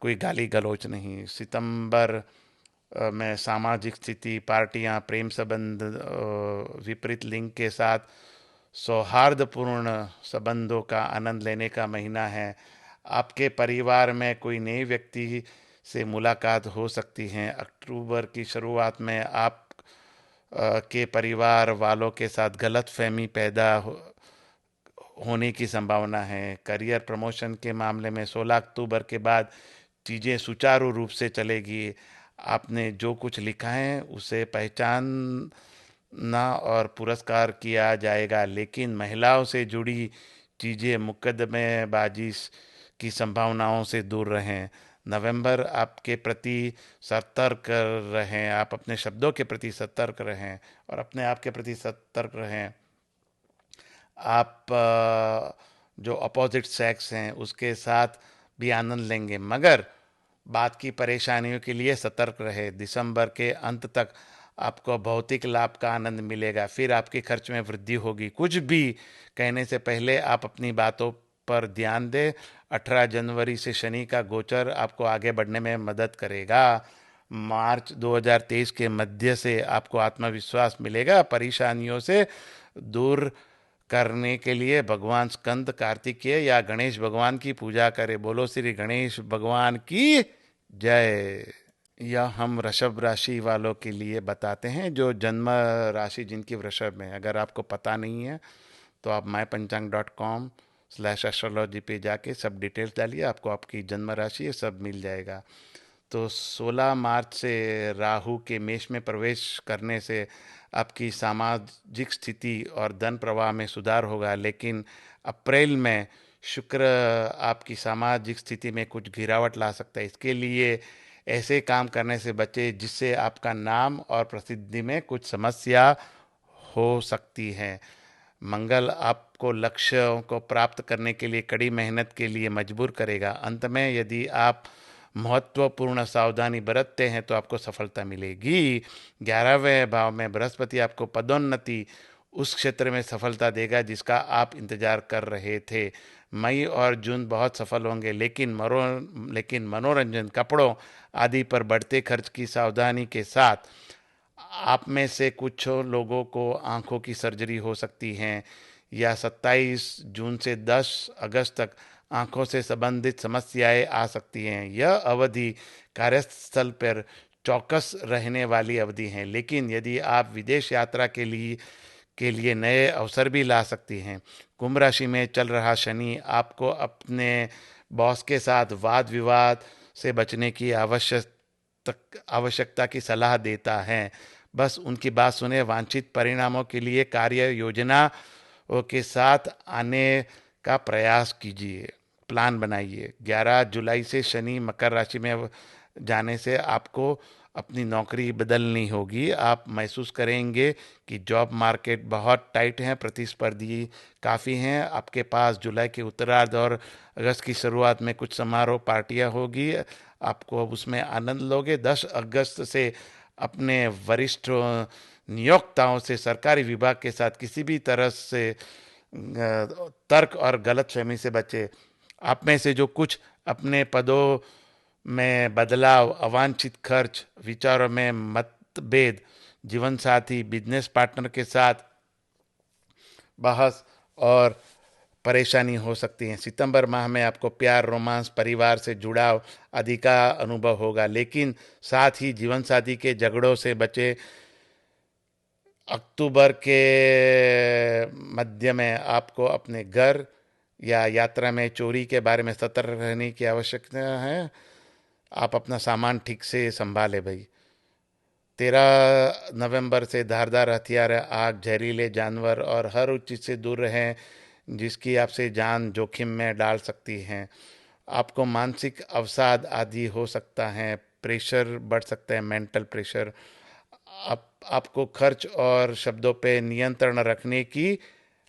कोई गाली गलौज नहीं। सितंबर में सामाजिक स्थिति, पार्टियां, प्रेम संबंध, विपरीत लिंग के साथ सौहार्दपूर्ण संबंधों का आनंद लेने का महीना है। आपके परिवार में कोई नए व्यक्ति से मुलाकात हो सकती है। अक्टूबर की शुरुआत में आप के परिवार वालों के साथ गलतफहमी पैदा होने की संभावना है। करियर प्रमोशन के मामले में 16 अक्टूबर के बाद चीज़ें सुचारू रूप से चलेगी। आपने जो कुछ लिखा है उसे पहचानना और पुरस्कार किया जाएगा, लेकिन महिलाओं से जुड़ी चीज़ें, मुकदमेबाजी की संभावनाओं से दूर रहें। नवंबर आपके प्रति सतर्क रहें। आप अपने शब्दों के प्रति सतर्क रहें और अपने आप के प्रति सतर्क रहें। आप जो अपोजिट सेक्स हैं उसके साथ भी आनंद लेंगे, मगर बात की परेशानियों के लिए सतर्क रहे। दिसंबर के अंत तक आपको भौतिक लाभ का आनंद मिलेगा, फिर आपके खर्च में वृद्धि होगी। कुछ भी कहने से पहले आप अपनी बातों पर ध्यान दें। 18 जनवरी से शनि का गोचर आपको आगे बढ़ने में मदद करेगा। मार्च 2023 के मध्य से आपको आत्मविश्वास मिलेगा। परेशानियों से दूर करने के लिए भगवान स्कंद, कार्तिकेय या गणेश भगवान की पूजा करें। बोलो श्री गणेश भगवान की जय। यह हम वृषभ राशि वालों के लिए बताते हैं, जो जन्म राशि जिनकी वृषभ में। अगर आपको पता नहीं है तो आप mypanchang.com/astrology पे जाके सब डिटेल्स डालिए, आपको आपकी जन्म राशि ये सब मिल जाएगा। तो 16 मार्च से राहु के मेष में प्रवेश करने से आपकी सामाजिक स्थिति और धन प्रवाह में सुधार होगा, लेकिन अप्रैल में शुक्र आपकी सामाजिक स्थिति में कुछ गिरावट ला सकता है। इसके लिए ऐसे काम करने से बचे जिससे आपका नाम और प्रसिद्धि में कुछ समस्या हो सकती है। मंगल आपको लक्ष्यों को प्राप्त करने के लिए कड़ी मेहनत के लिए मजबूर करेगा। अंत में यदि आप महत्वपूर्ण सावधानी बरतते हैं तो आपको सफलता मिलेगी। 11वें भाव में बृहस्पति आपको पदोन्नति, उस क्षेत्र में सफलता देगा जिसका आप इंतजार कर रहे थे। मई और जून बहुत सफल होंगे, लेकिन मनोरंजन, कपड़ों आदि पर बढ़ते खर्च की सावधानी के साथ आप में से कुछ लोगों को आंखों की सर्जरी हो सकती है, या 27 जून से 10 अगस्त तक आंखों से संबंधित समस्याएं आ सकती हैं। यह अवधि कार्यस्थल पर चौकस रहने वाली अवधि है, लेकिन यदि आप विदेश यात्रा के लिए नए अवसर भी ला सकती हैं। कुंभ राशि में चल रहा शनि आपको अपने बॉस के साथ वाद विवाद से बचने की आवश्यकता की सलाह देता है। बस उनकी बात सुने, वांछित परिणामों के लिए कार्य योजना के साथ आने का प्रयास कीजिए, प्लान बनाइए। 11 जुलाई से शनि मकर राशि में जाने से आपको अपनी नौकरी बदलनी होगी। आप महसूस करेंगे कि जॉब मार्केट बहुत टाइट है, प्रतिस्पर्धी काफ़ी हैं। आपके पास जुलाई के उत्तरार्ध और अगस्त की शुरुआत में कुछ समारोह पार्टियां होगी, आपको अब उसमें आनंद लोगे। 10 अगस्त से अपने वरिष्ठ नियोक्ताओं से सरकारी विभाग के साथ किसी भी तरह से तर्क और गलतफहमी से बचे। आप में से जो कुछ अपने पदों में बदलाव, अवांछित खर्च, विचारों में मतभेद, जीवन साथी, बिजनेस पार्टनर के साथ बहस और परेशानी हो सकती है। सितंबर माह में आपको प्यार, रोमांस, परिवार से जुड़ाव आदि का अनुभव होगा, लेकिन साथ ही जीवन साथी के झगड़ों से बचे। अक्टूबर के मध्य में आपको अपने घर या यात्रा में चोरी के बारे में सतर्क रहने की आवश्यकता है। आप अपना सामान ठीक से संभाले भाई। 13 नवंबर से धारदार हथियार, आग, जहरीले जानवर और हर उस चीज़ से दूर रहें जिसकी आपसे जान जोखिम में डाल सकती हैं। आपको मानसिक अवसाद आदि हो सकता है, प्रेशर बढ़ सकता है, मेंटल प्रेशर। आपको खर्च और शब्दों पे नियंत्रण रखने की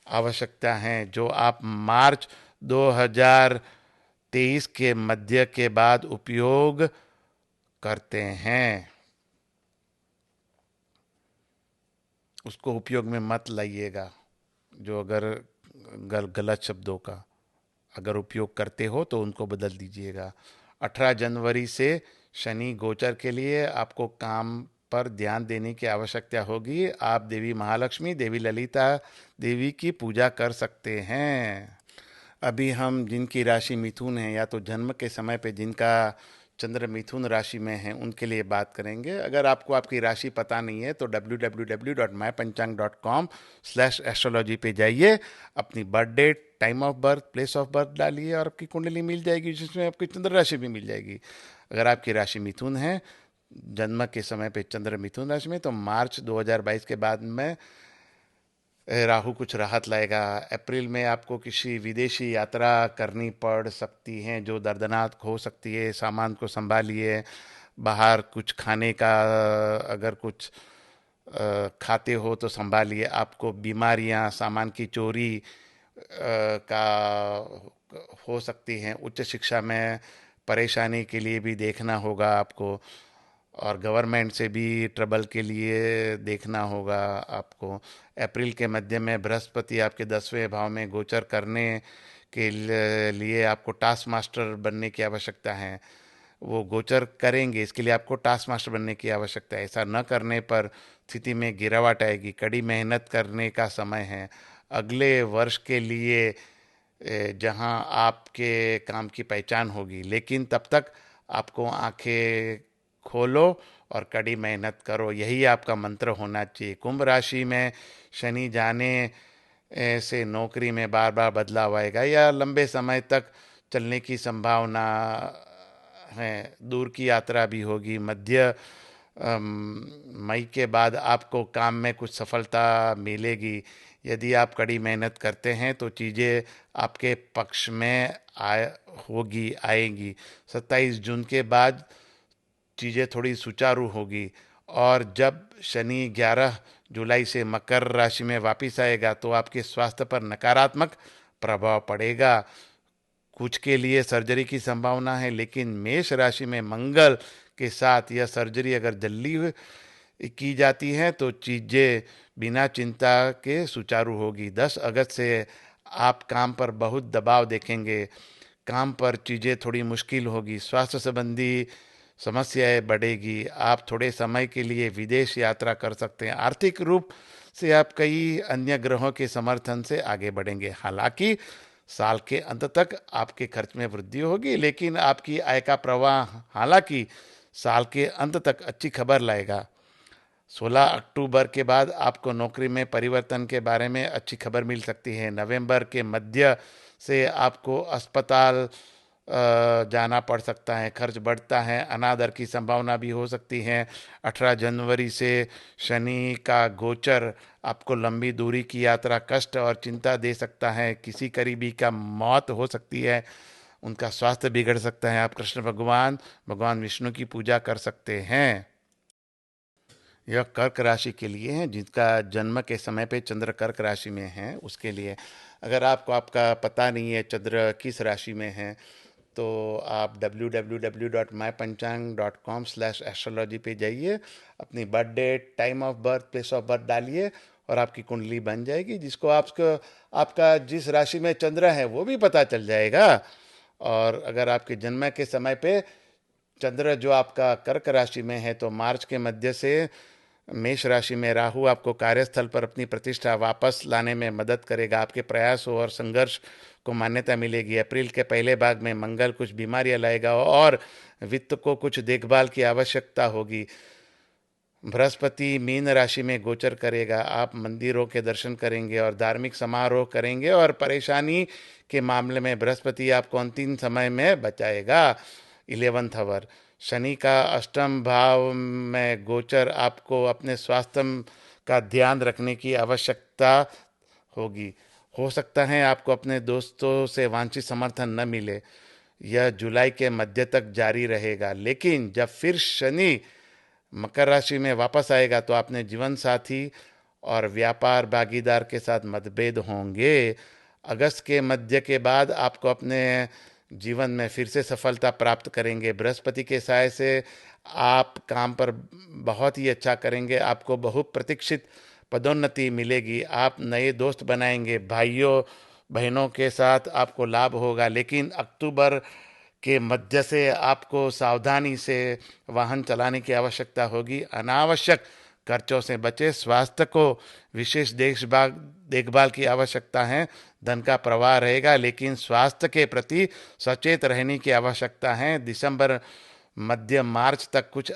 आवश्यकता है, जो आप मार्च 2023 के मध्य के बाद उपयोग करते हैं, उसको उपयोग में मत लाइएगा। जो अगर गलत शब्दों का अगर उपयोग करते हो तो उनको बदल दीजिएगा। 18 जनवरी से शनि गोचर के लिए आपको काम पर ध्यान देने की आवश्यकता होगी। आप देवी महालक्ष्मी, देवी ललिता देवी की पूजा कर सकते हैं। अभी हम जिनकी राशि मिथुन है, या तो जन्म के समय पे जिनका चंद्र मिथुन राशि में है, उनके लिए बात करेंगे। अगर आपको आपकी राशि पता नहीं है तो www.mypanchang.com/astrology पे जाइए, अपनी birth date, time of birth, place of birth डालिए और आपकी कुंडली मिल जाएगी, जिसमें आपकी चंद्र राशि भी मिल जाएगी। अगर आपकी राशि मिथुन है, जन्म के समय पे चंद्र मिथुन राशि में, तो मार्च 2022 के बाद में राहु कुछ राहत लाएगा। अप्रैल में आपको किसी विदेशी यात्रा करनी पड़ सकती है जो दर्दनाक हो सकती है। सामान को संभालिए। बाहर कुछ खाने का, अगर कुछ खाते हो तो संभालिए। आपको बीमारियां, सामान की चोरी का हो सकती हैं। उच्च शिक्षा में परेशानी के लिए भी देखना होगा आपको, और गवर्नमेंट से भी ट्रबल के लिए देखना होगा आपको। अप्रैल के मध्य में बृहस्पति आपके 10वें भाव में गोचर करने के लिए आपको टास्क मास्टर बनने की आवश्यकता है। वो गोचर करेंगे, इसके लिए आपको टास्क मास्टर बनने की आवश्यकता है। ऐसा न करने पर स्थिति में गिरावट आएगी। कड़ी मेहनत करने का समय है अगले वर्ष के लिए, जहां आपके काम की पहचान होगी। लेकिन तब तक आपको आंखें खोलो और कड़ी मेहनत करो, यही आपका मंत्र होना चाहिए। कुंभ राशि में शनि जाने से नौकरी में बार बार बदलाव आएगा या लंबे समय तक चलने की संभावना है। दूर की यात्रा भी होगी। मध्य मई के बाद आपको काम में कुछ सफलता मिलेगी। यदि आप कड़ी मेहनत करते हैं तो चीज़ें आपके पक्ष में आएंगी। 27 जून के बाद चीज़ें थोड़ी सुचारू होगी, और जब शनि 11 जुलाई से मकर राशि में वापस आएगा तो आपके स्वास्थ्य पर नकारात्मक प्रभाव पड़ेगा। कुछ के लिए सर्जरी की संभावना है, लेकिन मेष राशि में मंगल के साथ यह सर्जरी अगर जल्दी की जाती है तो चीजें बिना चिंता के सुचारू होगी। 10 अगस्त से आप काम पर बहुत दबाव देखेंगे, काम पर चीजें थोड़ी मुश्किल होगी, स्वास्थ्य संबंधी समस्याएं बढ़ेगी। आप थोड़े समय के लिए विदेश यात्रा कर सकते हैं। आर्थिक रूप से आप कई अन्य ग्रहों के समर्थन से आगे बढ़ेंगे। हालांकि साल के अंत तक आपके खर्च में वृद्धि होगी, लेकिन आपकी आय का प्रवाह हालांकि साल के अंत तक अच्छी खबर लाएगा। 16 अक्टूबर के बाद आपको नौकरी में परिवर्तन के बारे में अच्छी खबर मिल सकती है। नवंबर के मध्य से आपको अस्पताल जाना पड़ सकता है, खर्च बढ़ता है, अनादर की संभावना भी हो सकती है। 18 जनवरी से शनि का गोचर आपको लंबी दूरी की यात्रा, कष्ट और चिंता दे सकता है। किसी करीबी का मौत हो सकती है, उनका स्वास्थ्य बिगड़ सकता है। आप कृष्ण भगवान विष्णु की पूजा कर सकते हैं। यह कर्क राशि के लिए है, जिनका जन्म के समय पे चंद्र कर्क राशि में है उसके लिए। अगर आपको आपका पता नहीं है चंद्र किस राशि में है, तो आप www.mypanchang.com/astrology पे जाइए, अपनी birth date, time of birth, place of birth डालिए और आपकी कुंडली बन जाएगी, जिसको आपको आपका जिस राशि में चंद्र है वो भी पता चल जाएगा। और अगर आपके जन्म के समय पे चंद्र जो आपका कर्क राशि में है, तो मार्च के मध्य से मेष राशि में राहु आपको कार्यस्थल पर अपनी प्रतिष्ठा वापस लाने में मदद करेगा। आपके प्रयासों और संघर्ष को मान्यता मिलेगी। अप्रैल के पहले भाग में मंगल कुछ बीमारियां लाएगा और वित्त को कुछ देखभाल की आवश्यकता होगी। बृहस्पति मीन राशि में गोचर करेगा। आप मंदिरों के दर्शन करेंगे और धार्मिक समारोह करेंगे, और परेशानी के मामले में बृहस्पति आपको अंतिम समय में बचाएगा। 11th आवर शनि का अष्टम भाव में गोचर आपको अपने स्वास्थ्य का ध्यान रखने की आवश्यकता होगी। हो सकता है आपको अपने दोस्तों से वांछित समर्थन न मिले। यह जुलाई के मध्य तक जारी रहेगा, लेकिन जब फिर शनि मकर राशि में वापस आएगा तो अपने जीवन साथी और व्यापार भागीदार के साथ मतभेद होंगे। अगस्त के मध्य के बाद आपको अपने जीवन में फिर से सफलता प्राप्त करेंगे। बृहस्पति के साय से आप काम पर बहुत ही अच्छा करेंगे। आपको बहुत प्रतीक्षित पदोन्नति मिलेगी। आप नए दोस्त बनाएंगे। भाइयों बहनों के साथ आपको लाभ होगा, लेकिन अक्टूबर के मध्य से आपको सावधानी से वाहन चलाने की आवश्यकता होगी। अनावश्यक खर्चों से बचे। स्वास्थ्य को विशेष देखभाल की आवश्यकता है। धन का प्रवाह रहेगा, लेकिन स्वास्थ्य के प्रति सचेत रहने की आवश्यकता है। दिसंबर मध्य मार्च तक कुछ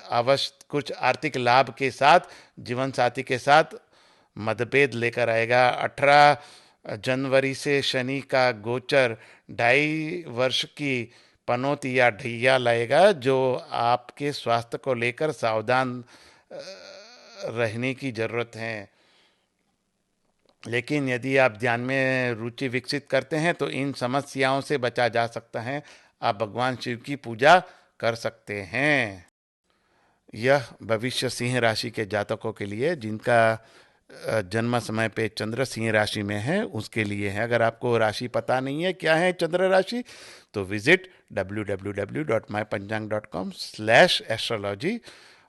आर्थिक लाभ के साथ जीवन साथी के साथ मतभेद लेकर आएगा। 18 जनवरी से शनि का गोचर 2.5 वर्ष की पनौती या ढैया लाएगा, जो आपके स्वास्थ्य को लेकर सावधान रहने की जरूरत है। लेकिन यदि आप ध्यान में रुचि विकसित करते हैं तो इन समस्याओं से बचा जा सकता है। आप भगवान शिव की पूजा कर सकते हैं। यह भविष्य सिंह राशि के जातकों के लिए, जिनका जन्म समय पे चंद्र सिंह राशि में है, उसके लिए है। अगर आपको राशि पता नहीं है क्या है चंद्र राशि, तो विजिट www.mypanchang.com/astrology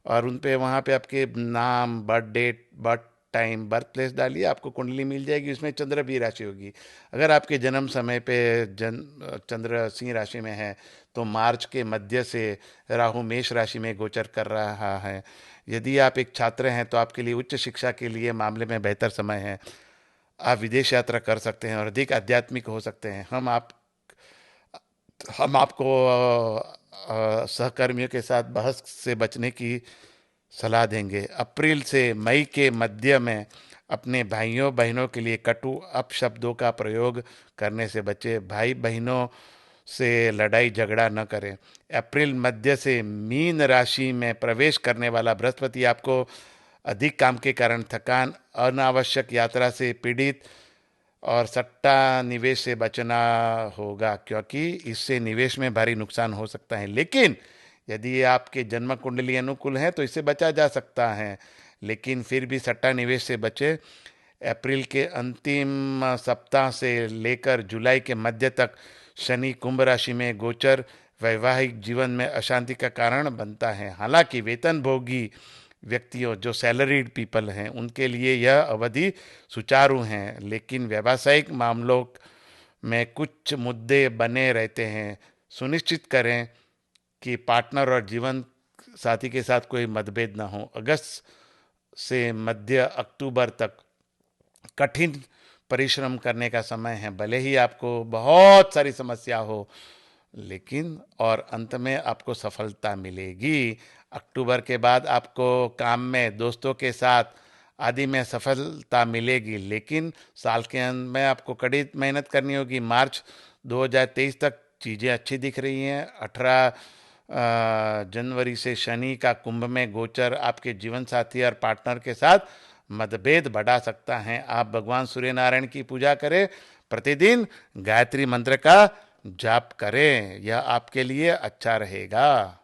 और उन पे वहाँ पे आपके नाम, birth date, birth time, birth place डालिए, आपको कुंडली मिल जाएगी, उसमें चंद्र भी राशि होगी। अगर आपके जन्म समय पे चंद्र सिंह राशि में है तो मार्च के मध्य से राहु मेष राशि में गोचर कर रहा है। यदि आप एक छात्र हैं तो आपके लिए उच्च शिक्षा के लिए मामले में बेहतर समय है। आप विदेश यात्रा कर सकते हैं और अधिक आध्यात्मिक हो सकते हैं। हम आपको सहकर्मियों के साथ बहस से बचने की सलाह देंगे। अप्रैल से मई के मध्य में अपने भाइयों बहनों के लिए कटु अपशब्दों का प्रयोग करने से बचे। भाई बहनों से लड़ाई झगड़ा न करें। अप्रैल मध्य से मीन राशि में प्रवेश करने वाला बृहस्पति आपको अधिक काम के कारण थकान, अनावश्यक यात्रा से पीड़ित और सट्टा निवेश से बचना होगा, क्योंकि इससे निवेश में भारी नुकसान हो सकता है। लेकिन यदि आपके जन्म कुंडली अनुकूल है तो इससे बचा जा सकता है। लेकिन फिर भी सट्टा निवेश से बचे। अप्रैल के अंतिम सप्ताह से लेकर जुलाई के मध्य तक शनि कुंभ राशि में गोचर वैवाहिक जीवन में अशांति का कारण बनता है। हालांकि वेतनभोगी व्यक्तियों, जो सैलरीड पीपल हैं, उनके लिए यह अवधि सुचारू हैं, लेकिन व्यावसायिक मामलों में कुछ मुद्दे बने रहते हैं। सुनिश्चित करें कि पार्टनर और जीवन साथी के साथ कोई मतभेद न हो। अगस्त से मध्य अक्टूबर तक कठिन परिश्रम करने का समय है। भले ही आपको बहुत सारी समस्या हो, लेकिन और अंत में आपको सफलता मिलेगी। अक्टूबर के बाद आपको काम में, दोस्तों के साथ आदि में सफलता मिलेगी, लेकिन साल के अंत में आपको कड़ी मेहनत करनी होगी। मार्च 2023 तक चीज़ें अच्छी दिख रही हैं। 18 जनवरी से शनि का कुंभ में गोचर आपके जीवन साथी और पार्टनर के साथ मतभेद बढ़ा सकता है। आप भगवान सूर्य नारायण की पूजा करें, प्रतिदिन गायत्री मंत्र का जाप करें, यह आपके लिए अच्छा रहेगा।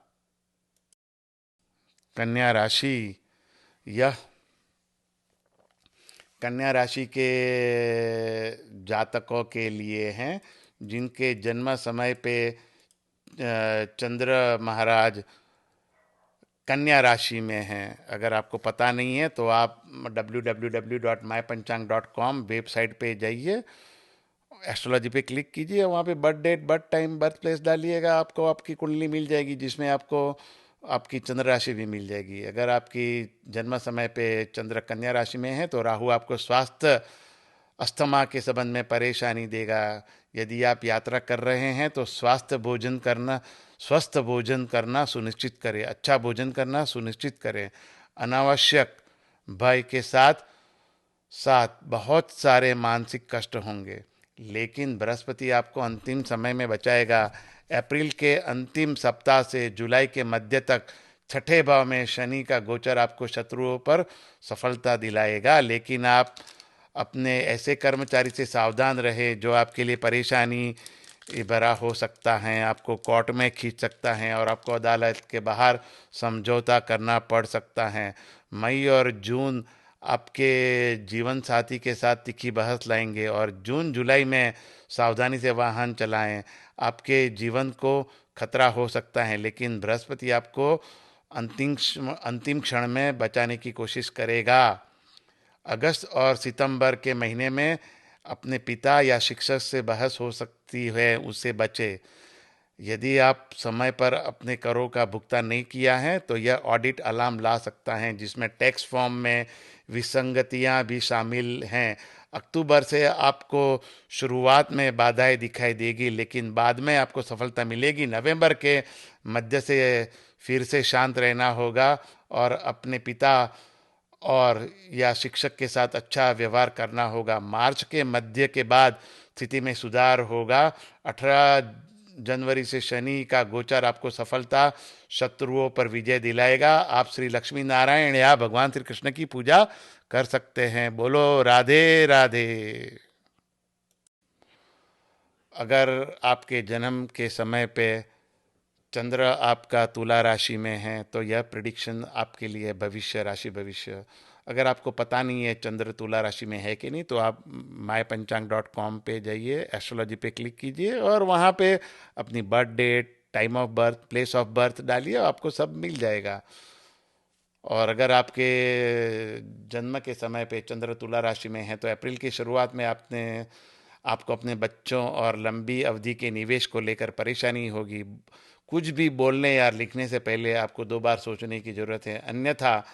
कन्या राशि, यह कन्या राशि के जातकों के लिए हैं जिनके जन्म समय पे चंद्र महाराज कन्या राशि में हैं। अगर आपको पता नहीं है तो आप www.mypanchang.com वेबसाइट पे जाइए, एस्ट्रोलॉजी पे क्लिक कीजिए, वहाँ पे birth date, birth time, birth place डालिएगा, आपको आपकी कुंडली मिल जाएगी, जिसमें आपको आपकी चंद्र राशि भी मिल जाएगी। अगर आपकी जन्म समय पे चंद्र कन्या राशि में है तो राहु आपको स्वास्थ्य, अस्थमा के संबंध में परेशानी देगा। यदि आप यात्रा कर रहे हैं तो स्वस्थ भोजन करना सुनिश्चित करें, अच्छा भोजन करना सुनिश्चित करें। अनावश्यक भय के साथ साथ बहुत सारे मानसिक कष्ट होंगे, लेकिन बृहस्पति आपको अंतिम समय में बचाएगा। अप्रैल के अंतिम सप्ताह से जुलाई के मध्य तक छठे भाव में शनि का गोचर आपको शत्रुओं पर सफलता दिलाएगा, लेकिन आप अपने ऐसे कर्मचारी से सावधान रहे जो आपके लिए परेशानी भरा हो सकता है, आपको कोर्ट में खींच सकता है और आपको अदालत के बाहर समझौता करना पड़ सकता है। मई और जून आपके जीवन साथी के साथ तीखी बहस लाएंगे, और जून जुलाई में सावधानी से वाहन चलाएं। आपके जीवन को खतरा हो सकता है, लेकिन बृहस्पति आपको अंतिम क्षण में बचाने की कोशिश करेगा। अगस्त और सितंबर के महीने में अपने पिता या शिक्षक से बहस हो सकती है, उससे बचे। यदि आप समय पर अपने करों का भुगतान नहीं किया है तो यह ऑडिट अलार्म ला सकता है, जिसमें टैक्स फॉर्म में विसंगतियां भी शामिल हैं। अक्टूबर से आपको शुरुआत में बाधाएं दिखाई देगी, लेकिन बाद में आपको सफलता मिलेगी। नवंबर के मध्य से फिर से शांत रहना होगा और अपने पिता और या शिक्षक के साथ अच्छा व्यवहार करना होगा। मार्च के मध्य के बाद स्थिति में सुधार होगा। 18 जनवरी से शनि का गोचर आपको सफलता, शत्रुओं पर विजय दिलाएगा। आप श्री लक्ष्मी नारायण या भगवान श्री कृष्ण की पूजा कर सकते हैं। बोलो राधे राधे। अगर आपके जन्म के समय पे चंद्र आपका तुला राशि में है तो यह प्रिडिक्शन आपके लिए भविष्य, राशि भविष्य। अगर आपको पता नहीं है चंद्र तुला राशि में है कि नहीं, तो आप mypanchang.com पे जाइए, एस्ट्रोलॉजी पे क्लिक कीजिए और वहाँ पे अपनी birth date, time of birth, place of birth डालिए, आपको सब मिल जाएगा। और अगर आपके जन्म के समय पे चंद्र तुला राशि में है तो अप्रैल की शुरुआत में आपको अपने बच्चों और लंबी अवधि के निवेश को लेकर परेशानी होगी। कुछ भी बोलने या लिखने से पहले आपको 2 बार सोचने की ज़रूरत है, अन्यथा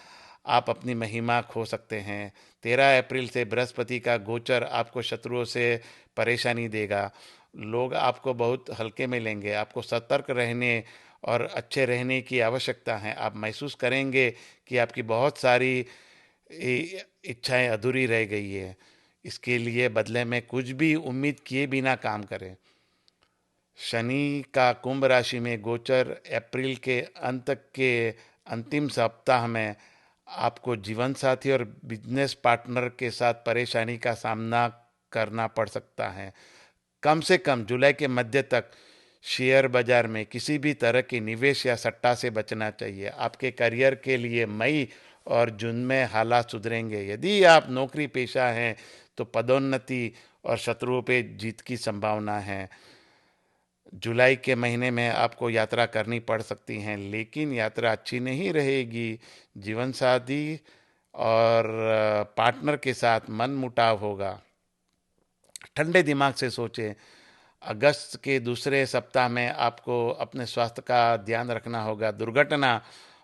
आप अपनी महिमा खो सकते हैं। 13 अप्रैल से बृहस्पति का गोचर आपको शत्रुओं से परेशानी देगा। लोग आपको बहुत हल्के में लेंगे। आपको सतर्क रहने और अच्छे रहने की आवश्यकता है। आप महसूस करेंगे कि आपकी बहुत सारी इच्छाएं अधूरी रह गई है। इसके लिए बदले में कुछ भी उम्मीद किए बिना काम करें। शनि का कुंभ राशि में गोचर अप्रैल के अंत के अंतिम सप्ताह में आपको जीवन साथी और बिजनेस पार्टनर के साथ परेशानी का सामना करना पड़ सकता है। कम से कम जुलाई के मध्य तक शेयर बाजार में किसी भी तरह के निवेश या सट्टा से बचना चाहिए। आपके करियर के लिए मई और जून में हालात सुधरेंगे। यदि आप नौकरी पेशा हैं तो पदोन्नति और शत्रुओं पे जीत की संभावना है। जुलाई के महीने में आपको यात्रा करनी पड़ सकती है, लेकिन यात्रा अच्छी नहीं रहेगी। जीवन साथी और पार्टनर के साथ मन मुटाव होगा। ठंडे दिमाग से सोचें। अगस्त के दूसरे सप्ताह में आपको अपने स्वास्थ्य का ध्यान रखना होगा। दुर्घटना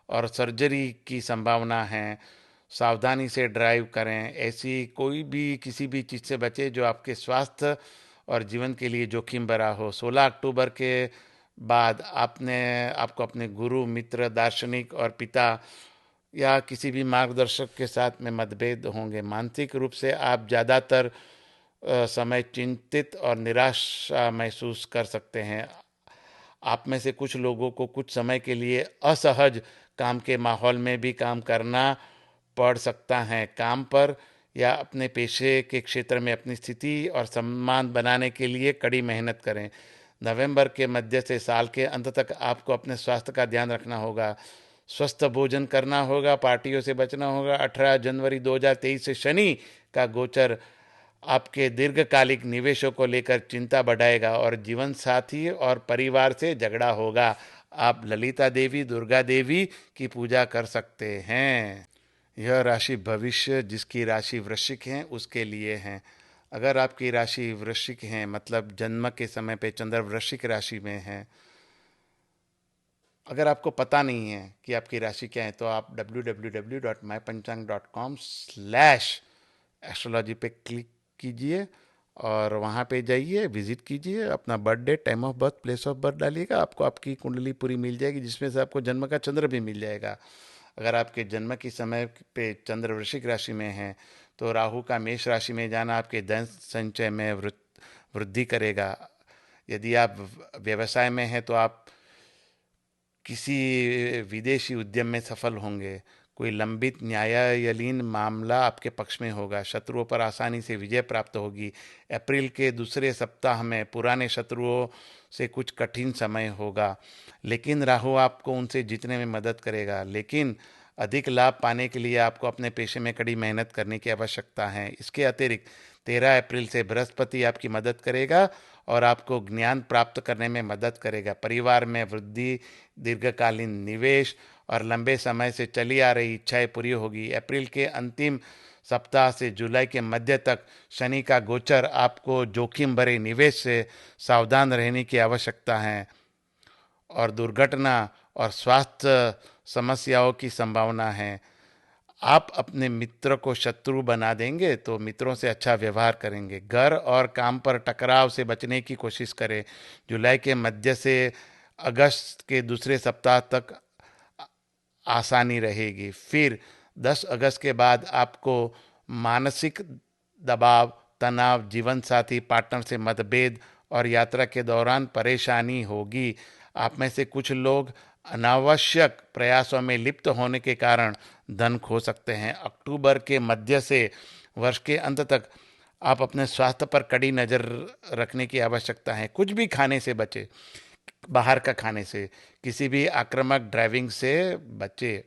और सर्जरी की संभावना है। सावधानी से ड्राइव करें। ऐसी कोई भी किसी भी चीज़ से बचें जो आपके स्वास्थ्य और जीवन के लिए जोखिम भरा हो। 16 अक्टूबर के बाद आपको अपने गुरु, मित्र, दार्शनिक और पिता या किसी भी मार्गदर्शक के साथ में मतभेद होंगे। मानसिक रूप से आप ज़्यादातर समय चिंतित और निराशा महसूस कर सकते हैं। आप में से कुछ लोगों को कुछ समय के लिए असहज काम के माहौल में भी काम करना पड़ सकता है। काम पर या अपने पेशे के क्षेत्र में अपनी स्थिति और सम्मान बनाने के लिए कड़ी मेहनत करें। नवंबर के मध्य से साल के अंत तक आपको अपने स्वास्थ्य का ध्यान रखना होगा। स्वस्थ भोजन करना होगा, पार्टियों से बचना होगा। 18 जनवरी 2023 से शनि का गोचर आपके दीर्घकालिक निवेशों को लेकर चिंता बढ़ाएगा और जीवन साथी और परिवार से झगड़ा होगा। आप ललिता देवी, दुर्गा देवी की पूजा कर सकते हैं। यह राशि भविष्य जिसकी राशि वृश्चिक है उसके लिए है। अगर आपकी राशि वृश्चिक है, मतलब जन्म के समय पे चंद्र वृश्चिक राशि में है, अगर आपको पता नहीं है कि आपकी राशि क्या है, तो आप www.mypanchang.com/एस्ट्रोलॉजी पे क्लिक कीजिए और वहाँ पे जाइए, विजिट कीजिए, अपना birthday, time of birth, place of birth डालिएगा। आपको आपकी कुंडली पूरी मिल जाएगी, जिसमें से आपको जन्म का चंद्र भी मिल जाएगा। अगर आपके जन्म की समय पे चंद्र वृश्चिक राशि में है तो राहु का मेष राशि में जाना आपके धन संचय में वृद्धि करेगा। यदि आप व्यवसाय में हैं तो आप किसी विदेशी उद्यम में सफल होंगे। कोई लंबित न्यायालयीन मामला आपके पक्ष में होगा। शत्रुओं पर आसानी से विजय प्राप्त होगी। अप्रैल के दूसरे सप्ताह में पुराने शत्रुओं से कुछ कठिन समय होगा, लेकिन राहु आपको उनसे जीतने में मदद करेगा। लेकिन अधिक लाभ पाने के लिए आपको अपने पेशे में कड़ी मेहनत करने की आवश्यकता है। इसके अतिरिक्त 13 अप्रैल से बृहस्पति आपकी मदद करेगा और आपको ज्ञान प्राप्त करने में मदद करेगा। परिवार में वृद्धि, दीर्घकालीन निवेश और लंबे समय से चली आ रही इच्छाएं पूरी होगी। अप्रैल के अंतिम सप्ताह से जुलाई के मध्य तक शनि का गोचर आपको जोखिम भरे निवेश से सावधान रहने की आवश्यकता है और दुर्घटना और स्वास्थ्य समस्याओं की संभावना है। आप अपने मित्र को शत्रु बना देंगे तो मित्रों से अच्छा व्यवहार करेंगे। घर और काम पर टकराव से बचने की कोशिश करें। जुलाई के मध्य से अगस्त के दूसरे सप्ताह तक आसानी रहेगी। फिर 10 अगस्त के बाद आपको मानसिक दबाव, तनाव, जीवन साथी पार्टनर से मतभेद और यात्रा के दौरान परेशानी होगी। आप में से कुछ लोग अनावश्यक प्रयासों में लिप्त होने के कारण धन खो सकते हैं। अक्टूबर के मध्य से वर्ष के अंत तक आप अपने स्वास्थ्य पर कड़ी नज़र रखने की आवश्यकता है। कुछ भी खाने से बचे, बाहर का खाने से, किसी भी आक्रामक ड्राइविंग से बचे।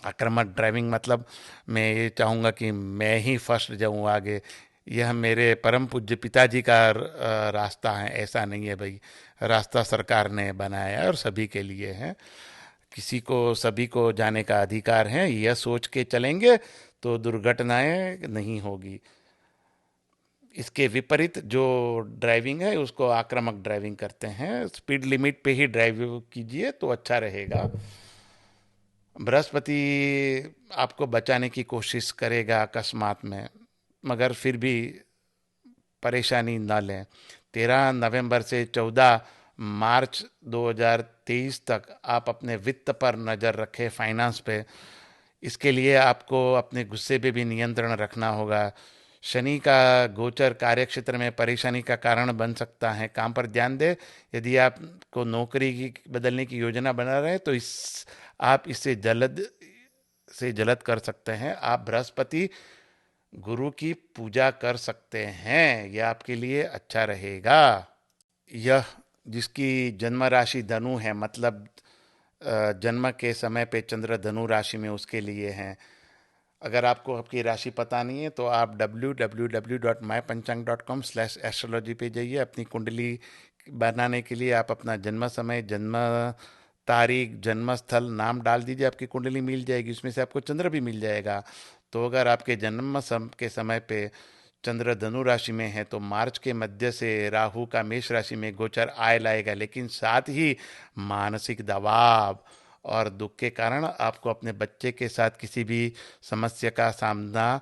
आक्रामक ड्राइविंग मतलब मैं ये चाहूँगा कि मैं ही फर्स्ट जाऊँ आगे। यह मेरे परम पूज्य पिताजी का रास्ता है, ऐसा नहीं है भाई। रास्ता सरकार ने बनाया है और सभी के लिए है। किसी को, सभी को जाने का अधिकार है। यह सोच के चलेंगे तो दुर्घटनाएं नहीं होगी। इसके विपरीत जो ड्राइविंग है उसको आक्रामक ड्राइविंग करते हैं। स्पीड लिमिट पे ही ड्राइव कीजिए तो अच्छा रहेगा। बृहस्पति आपको बचाने की कोशिश करेगा अकस्मात में, मगर फिर भी परेशानी न लें। 13 नवंबर से 14 मार्च 2023 तक आप अपने वित्त पर नज़र रखें, फाइनेंस पे। इसके लिए आपको अपने गुस्से पे भी नियंत्रण रखना होगा। शनि का गोचर कार्यक्षेत्र में परेशानी का कारण बन सकता है। काम पर ध्यान दें। यदि आपको नौकरी की बदलने की योजना बना रहे हैं तो आप इससे जल्द कर सकते हैं। आप बृहस्पति गुरु की पूजा कर सकते हैं, यह आपके लिए अच्छा रहेगा। यह जिसकी जन्म राशि धनु है, मतलब जन्म के समय पे चंद्र धनु राशि में उसके लिए हैं। अगर आपको आपकी राशि पता नहीं है तो आप www.mypanchang.com/astrology पे जाइए। अपनी कुंडली बनाने के लिए आप अपना जन्म समय, जन्म तारीख, जन्म स्थल, नाम डाल दीजिए, आपकी कुंडली मिल जाएगी। उसमें से आपको चंद्र भी मिल जाएगा। तो अगर आपके के समय पे चंद्र धनु राशि में है तो मार्च के मध्य से राहु का मेष राशि में गोचर आय लाएगा, लेकिन साथ ही मानसिक दबाव और दुख के कारण आपको अपने बच्चे के साथ किसी भी समस्या का सामना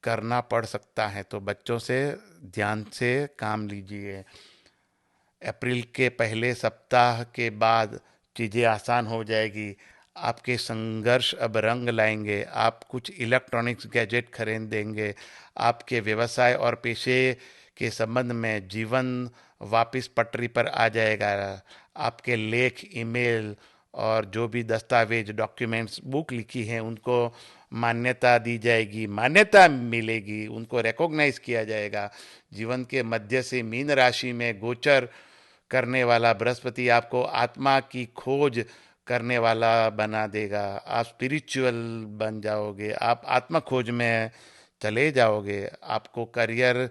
करना पड़ सकता है। तो बच्चों से ध्यान से काम लीजिए। अप्रैल के पहले सप्ताह के बाद चीज़ें आसान हो जाएगी। आपके संघर्ष अब रंग लाएंगे। आप कुछ इलेक्ट्रॉनिक्स गैजेट खरीदेंगे। आपके व्यवसाय और पेशे के संबंध में जीवन वापस पटरी पर आ जाएगा। आपके लेख, ईमेल और जो भी दस्तावेज, डॉक्यूमेंट्स, बुक लिखी हैं उनको मान्यता दी जाएगी, मान्यता मिलेगी, उनको रिकॉग्नाइज किया जाएगा। जीवन के मध्य से मीन राशि में गोचर करने वाला बृहस्पति आपको आत्मा की खोज करने वाला बना देगा। आप स्पिरिचुअल बन जाओगे, आप आत्मा खोज में चले जाओगे। आपको करियर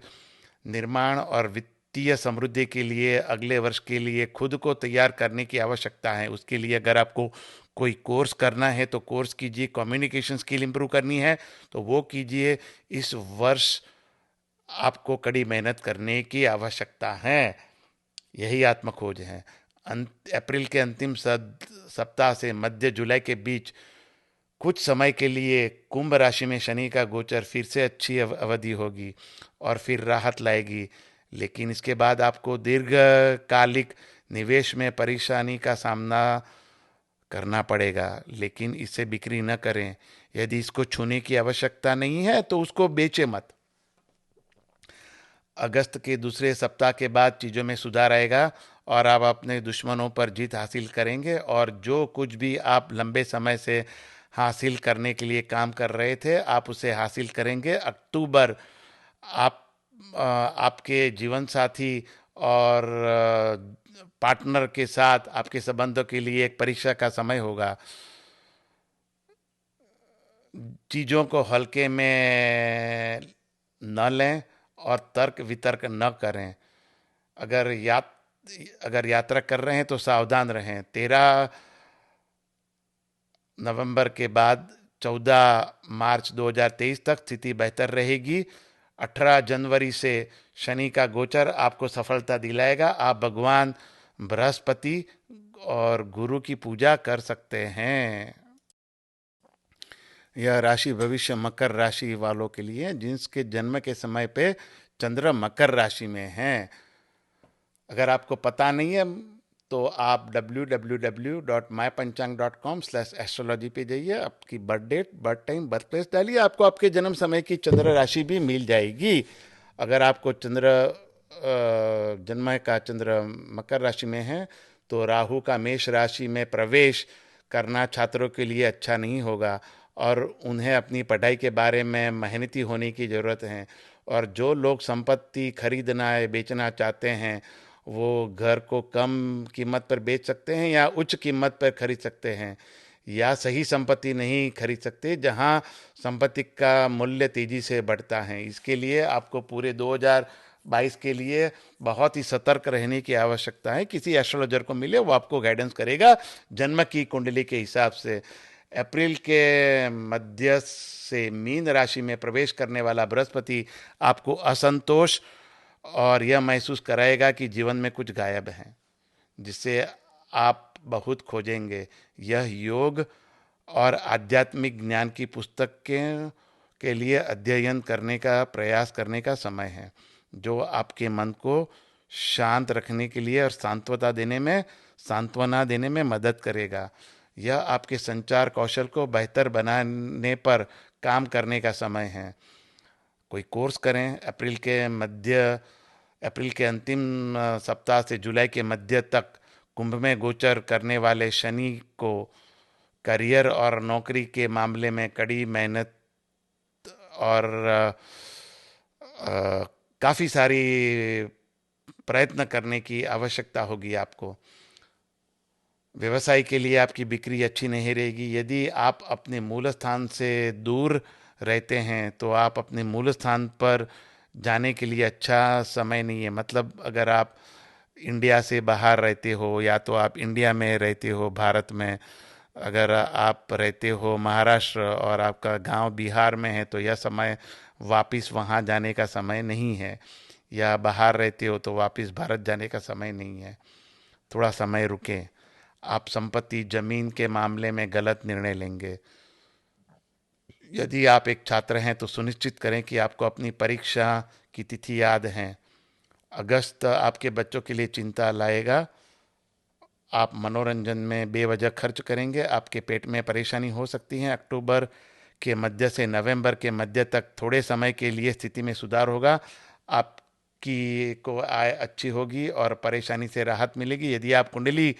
निर्माण और वित्तीय समृद्धि के लिए अगले वर्ष के लिए खुद को तैयार करने की आवश्यकता है। उसके लिए अगर आपको कोई कोर्स करना है तो कोर्स कीजिए। कम्युनिकेशन स्किल इंप्रूव करनी है तो वो कीजिए। इस वर्ष आपको कड़ी मेहनत करने की आवश्यकता है। यही आत्मखोज है। अप्रैल के अंतिम सप्ताह से मध्य जुलाई के बीच कुछ समय के लिए कुंभ राशि में शनि का गोचर फिर से अच्छी अवधि होगी और फिर राहत लाएगी। लेकिन इसके बाद आपको दीर्घकालिक निवेश में परेशानी का सामना करना पड़ेगा, लेकिन इसे बिक्री न करें। यदि इसको छूने की आवश्यकता नहीं है तो उसको बेचे मत। अगस्त के दूसरे सप्ताह के बाद चीज़ों में सुधार आएगा और आप अपने दुश्मनों पर जीत हासिल करेंगे। और जो कुछ भी आप लंबे समय से हासिल करने के लिए काम कर रहे थे आप उसे हासिल करेंगे। अक्टूबर आप आपके जीवन साथी और पार्टनर के साथ आपके संबंधों के लिए एक परीक्षा का समय होगा। चीज़ों को हल्के में न लें और तर्क वितर्क न करें। अगर यात अगर यात्रा कर रहे हैं तो सावधान रहें। 13 नवंबर के बाद 14 मार्च 2023 तक स्थिति बेहतर रहेगी। 18 जनवरी से शनि का गोचर आपको सफलता दिलाएगा। आप भगवान बृहस्पति और गुरु की पूजा कर सकते हैं। यह राशि भविष्य मकर राशि वालों के लिए, जिनके जन्म के समय पे चंद्र मकर राशि में है। अगर आपको पता नहीं है तो आप www.mypanchang.com/astrology पे जाइए। आपकी birth date, birth time, birth place डालिए। आपको आपके जन्म समय की चंद्र राशि भी मिल जाएगी। अगर आपको जन्म का चंद्र मकर राशि में है तो राहु का मेष राशि में प्रवेश करना छात्रों के लिए अच्छा नहीं होगा और उन्हें अपनी पढ़ाई के बारे में मेहनती होने की ज़रूरत है। और जो लोग संपत्ति खरीदना या बेचना चाहते हैं वो घर को कम कीमत पर बेच सकते हैं या उच्च कीमत पर खरीद सकते हैं, या सही संपत्ति नहीं खरीद सकते जहां संपत्ति का मूल्य तेजी से बढ़ता है। इसके लिए आपको पूरे 2022 के लिए बहुत ही सतर्क रहने की आवश्यकता है। किसी एस्ट्रोलॉजर को मिले, वो आपको गाइडेंस करेगा जन्म की कुंडली के हिसाब से। अप्रैल के मध्य से मीन राशि में प्रवेश करने वाला बृहस्पति आपको असंतोष और यह महसूस कराएगा कि जीवन में कुछ गायब है, जिससे आप बहुत खोजेंगे। यह योग और आध्यात्मिक ज्ञान की पुस्तक के लिए अध्ययन करने का प्रयास करने का समय है, जो आपके मन को शांत रखने के लिए और सांत्वना देने में मदद करेगा। यह आपके संचार कौशल को बेहतर बनाने पर काम करने का समय है। कोई कोर्स करें। अप्रैल के अंतिम सप्ताह से जुलाई के मध्य तक कुंभ में गोचर करने वाले शनि को करियर और नौकरी के मामले में कड़ी मेहनत और काफ़ी सारी प्रयत्न करने की आवश्यकता होगी आपको। व्यवसाय के लिए आपकी बिक्री अच्छी नहीं रहेगी। यदि आप अपने मूल स्थान से दूर रहते हैं तो आप अपने मूल स्थान पर जाने के लिए अच्छा समय नहीं है। मतलब अगर आप इंडिया से बाहर रहते हो या तो आप इंडिया में रहते हो भारत में, अगर आप रहते हो महाराष्ट्र और आपका गांव बिहार में है तो यह समय वापस वहां जाने का समय नहीं है। या बाहर रहते हो तो वापस भारत जाने का समय नहीं है। थोड़ा समय रुकें। आप संपत्ति जमीन के मामले में गलत निर्णय लेंगे। यदि आप एक छात्र हैं तो सुनिश्चित करें कि आपको अपनी परीक्षा की तिथि याद है। अगस्त आपके बच्चों के लिए चिंता लाएगा। आप मनोरंजन में बेवजह खर्च करेंगे, आपके पेट में परेशानी हो सकती है। अक्टूबर के मध्य से नवंबर के मध्य तक थोड़े समय के लिए स्थिति में सुधार होगा। आपकी को आय अच्छी होगी और परेशानी से राहत मिलेगी। यदि आप कुंडली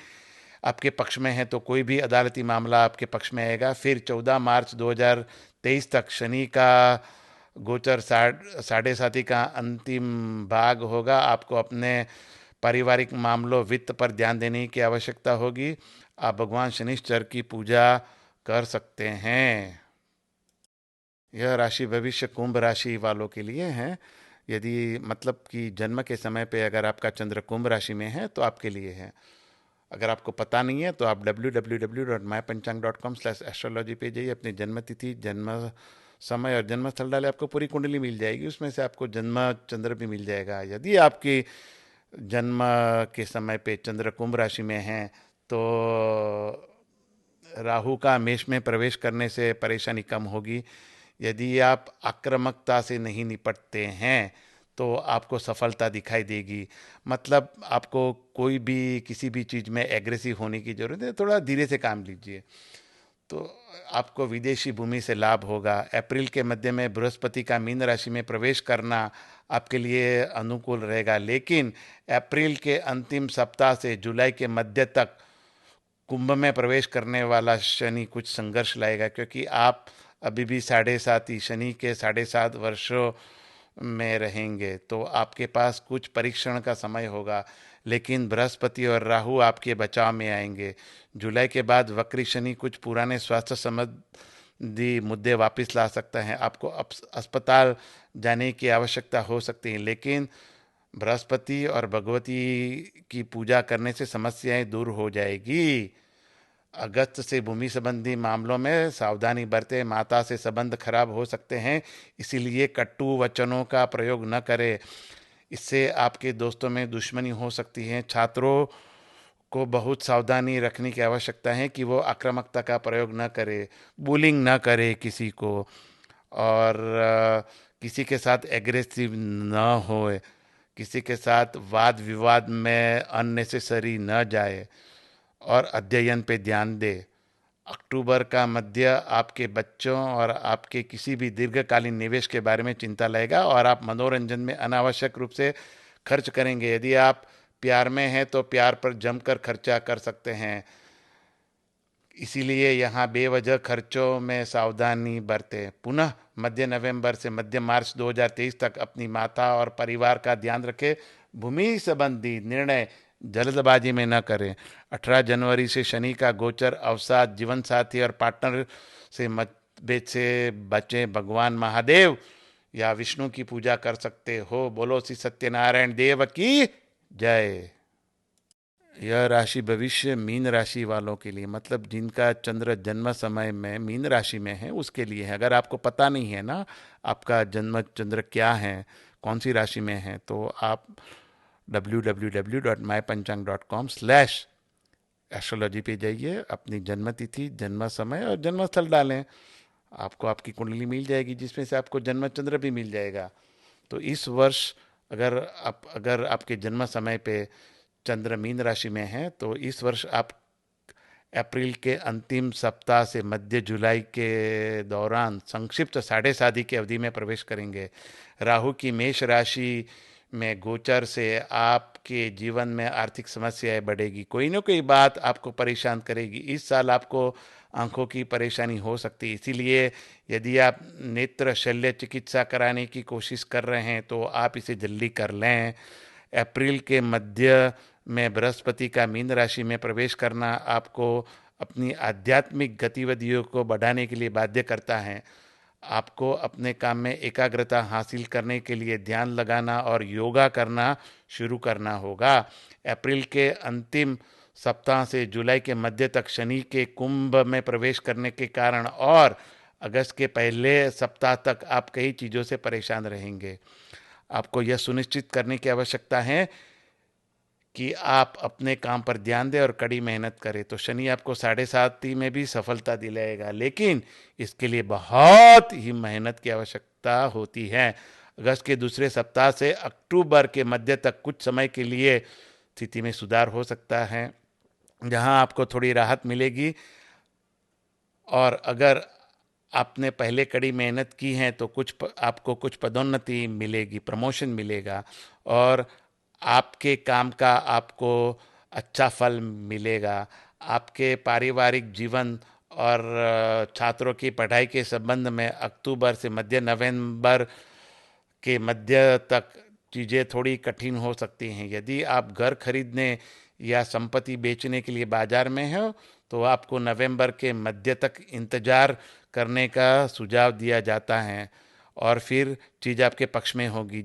आपके पक्ष में है तो कोई भी अदालती मामला आपके पक्ष में आएगा। फिर 14 मार्च 2023 तक शनि का गोचर साढ़े साथी का अंतिम भाग होगा। आपको अपने पारिवारिक मामलों वित्त पर ध्यान देने की आवश्यकता होगी। आप भगवान शनिश्चर की पूजा कर सकते हैं। यह राशि भविष्य कुंभ राशि वालों के लिए है। यदि मतलब कि जन्म के समय पे अगर आपका चंद्र कुंभ राशि में है तो आपके लिए है। अगर आपको पता नहीं है तो आप www.mypanchang.com/astrology पे जाइए, अपनी जन्म तिथि, जन्म समय और जन्म स्थल डाले, आपको पूरी कुंडली मिल जाएगी। उसमें से आपको जन्म चंद्र भी मिल जाएगा। यदि आपकी जन्म के समय पे चंद्र कुंभ राशि में है तो राहु का मेष में प्रवेश करने से परेशानी कम होगी। यदि आप आक्रामकता से नहीं निपटते हैं तो आपको सफलता दिखाई देगी। मतलब आपको कोई भी किसी भी चीज़ में एग्रेसिव होने की ज़रूरत है, थोड़ा धीरे से काम लीजिए तो आपको विदेशी भूमि से लाभ होगा। अप्रैल के मध्य में बृहस्पति का मीन राशि में प्रवेश करना आपके लिए अनुकूल रहेगा, लेकिन अप्रैल के अंतिम सप्ताह से जुलाई के मध्य तक कुंभ में प्रवेश करने वाला शनि कुछ संघर्ष लाएगा, क्योंकि आप अभी भी साढ़े सात ही शनि के 7.5 वर्षों में रहेंगे। तो आपके पास कुछ परीक्षण का समय होगा, लेकिन बृहस्पति और राहु आपके बचाव में आएंगे। जुलाई के बाद वक्री शनि कुछ पुराने स्वास्थ्य संबंधी मुद्दे वापस ला सकता है। आपको अस्पताल जाने की आवश्यकता हो सकती है, लेकिन बृहस्पति और भगवती की पूजा करने से समस्याएं दूर हो जाएगी। अगस्त से भूमि संबंधी मामलों में सावधानी बरतें। माता से संबंध खराब हो सकते हैं, इसीलिए कटु वचनों का प्रयोग न करें। इससे आपके दोस्तों में दुश्मनी हो सकती है। छात्रों को बहुत सावधानी रखने की आवश्यकता है कि वो आक्रामकता का प्रयोग न करे, बुलिंग न करे किसी को, और किसी के साथ एग्रेसिव न होए, किसी के साथ वाद विवाद में अननेसेसरी न जाए और अध्ययन पे ध्यान दे। अक्टूबर का मध्य आपके बच्चों और आपके किसी भी दीर्घकालीन निवेश के बारे में चिंता लाएगा और आप मनोरंजन में अनावश्यक रूप से खर्च करेंगे। यदि आप प्यार में हैं तो प्यार पर जमकर खर्चा कर सकते हैं, इसीलिए यहाँ बेवजह खर्चों में सावधानी बरतें। पुनः मध्य नवंबर से मध्य मार्च 2023 तक अपनी माता और परिवार का ध्यान रखें। भूमि संबंधी निर्णय जल्दबाजी में न करें। 18 जनवरी से शनि का गोचर अवसाद, जीवन साथी और पार्टनर से मतभेद से बचें। भगवान महादेव या विष्णु की पूजा कर सकते हो। बोलो श्री सत्यनारायण देव की जय। यह राशि भविष्य मीन राशि वालों के लिए, मतलब जिनका चंद्र जन्म समय में मीन राशि में है उसके लिए है। अगर आपको पता नहीं है ना आपका जन्म चंद्र क्या है, कौन सी राशि में है, तो आप www.mypanchang.com/एस्ट्रोलॉजी पे जाइए, अपनी जन्म तिथि, जन्म समय और जन्म स्थल डालें। आपको आपकी कुंडली मिल जाएगी जिसमें से आपको जन्म चंद्र भी मिल जाएगा। तो इस वर्ष अगर आपके जन्म समय पे चंद्र मीन राशि में है तो इस वर्ष आप अप्रैल के अंतिम सप्ताह से मध्य जुलाई के दौरान संक्षिप्त साढ़े साती की अवधि में प्रवेश करेंगे। राहु की मेष राशि में गोचर से आपके जीवन में आर्थिक समस्याएं बढ़ेगी। कोई ना कोई बात आपको परेशान करेगी। इस साल आपको आंखों की परेशानी हो सकती है, इसीलिए यदि आप नेत्र शल्य चिकित्सा कराने की कोशिश कर रहे हैं तो आप इसे जल्दी कर लें। अप्रैल के मध्य में बृहस्पति का मीन राशि में प्रवेश करना आपको अपनी आध्यात्मिक गतिविधियों को बढ़ाने के लिए बाध्य करता है। आपको अपने काम में एकाग्रता हासिल करने के लिए ध्यान लगाना और योगा करना शुरू करना होगा। अप्रैल के अंतिम सप्ताह से जुलाई के मध्य तक शनि के कुंभ में प्रवेश करने के कारण और अगस्त के पहले सप्ताह तक आप कई चीज़ों से परेशान रहेंगे। आपको यह सुनिश्चित करने की आवश्यकता है कि आप अपने काम पर ध्यान दें और कड़ी मेहनत करें, तो शनि आपको 7.5 में भी सफलता दिलाएगा, लेकिन इसके लिए बहुत ही मेहनत की आवश्यकता होती है। अगस्त के दूसरे सप्ताह से अक्टूबर के मध्य तक कुछ समय के लिए स्थिति में सुधार हो सकता है, जहां आपको थोड़ी राहत मिलेगी। और अगर आपने पहले कड़ी मेहनत की है तो आपको कुछ पदोन्नति मिलेगी, प्रमोशन मिलेगा और आपके काम का आपको अच्छा फल मिलेगा। आपके पारिवारिक जीवन और छात्रों की पढ़ाई के संबंध में अक्टूबर से मध्य नवंबर के मध्य तक चीज़ें थोड़ी कठिन हो सकती हैं। यदि आप घर खरीदने या संपत्ति बेचने के लिए बाजार में हो तो आपको नवंबर के मध्य तक इंतज़ार करने का सुझाव दिया जाता है और फिर चीज़ आपके पक्ष में होगी।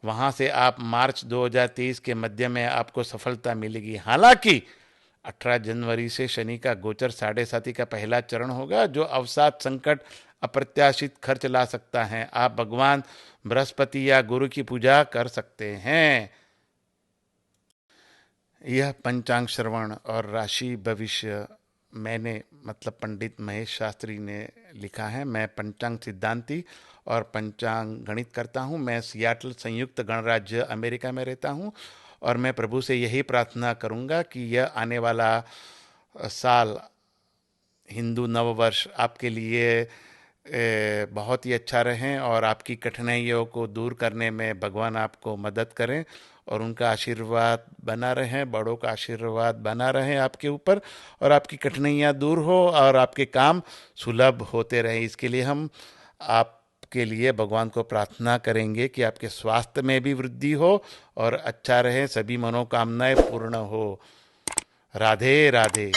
वहाँ से आप मार्च 2023 के मध्य में आपको सफलता मिलेगी। हालांकि 18 जनवरी से शनि का गोचर 7.5 का पहला चरण होगा, जो अवसाद, संकट, अप्रत्याशित खर्च ला सकता है। आप भगवान बृहस्पति या गुरु की पूजा कर सकते हैं। यह पंचांग श्रवण और राशि भविष्य मैंने मतलब पंडित महेश शास्त्री ने लिखा है। मैं पंचांग सिद्धांती और पंचांग गणित करता हूँ। मैं सियाटल संयुक्त गणराज्य अमेरिका में रहता हूँ और मैं प्रभु से यही प्रार्थना करूँगा कि यह आने वाला साल हिंदू नववर्ष आपके लिए बहुत ही अच्छा रहें और आपकी कठिनाइयों को दूर करने में भगवान आपको मदद करें और उनका आशीर्वाद बना रहे, बड़ों का आशीर्वाद बना रहे आपके ऊपर और आपकी कठिनाइयाँ दूर हो और आपके काम सुलभ होते रहे। इसके लिए हम आपके लिए भगवान को प्रार्थना करेंगे कि आपके स्वास्थ्य में भी वृद्धि हो और अच्छा रहे, सभी मनोकामनाएं पूर्ण हो। राधे राधे।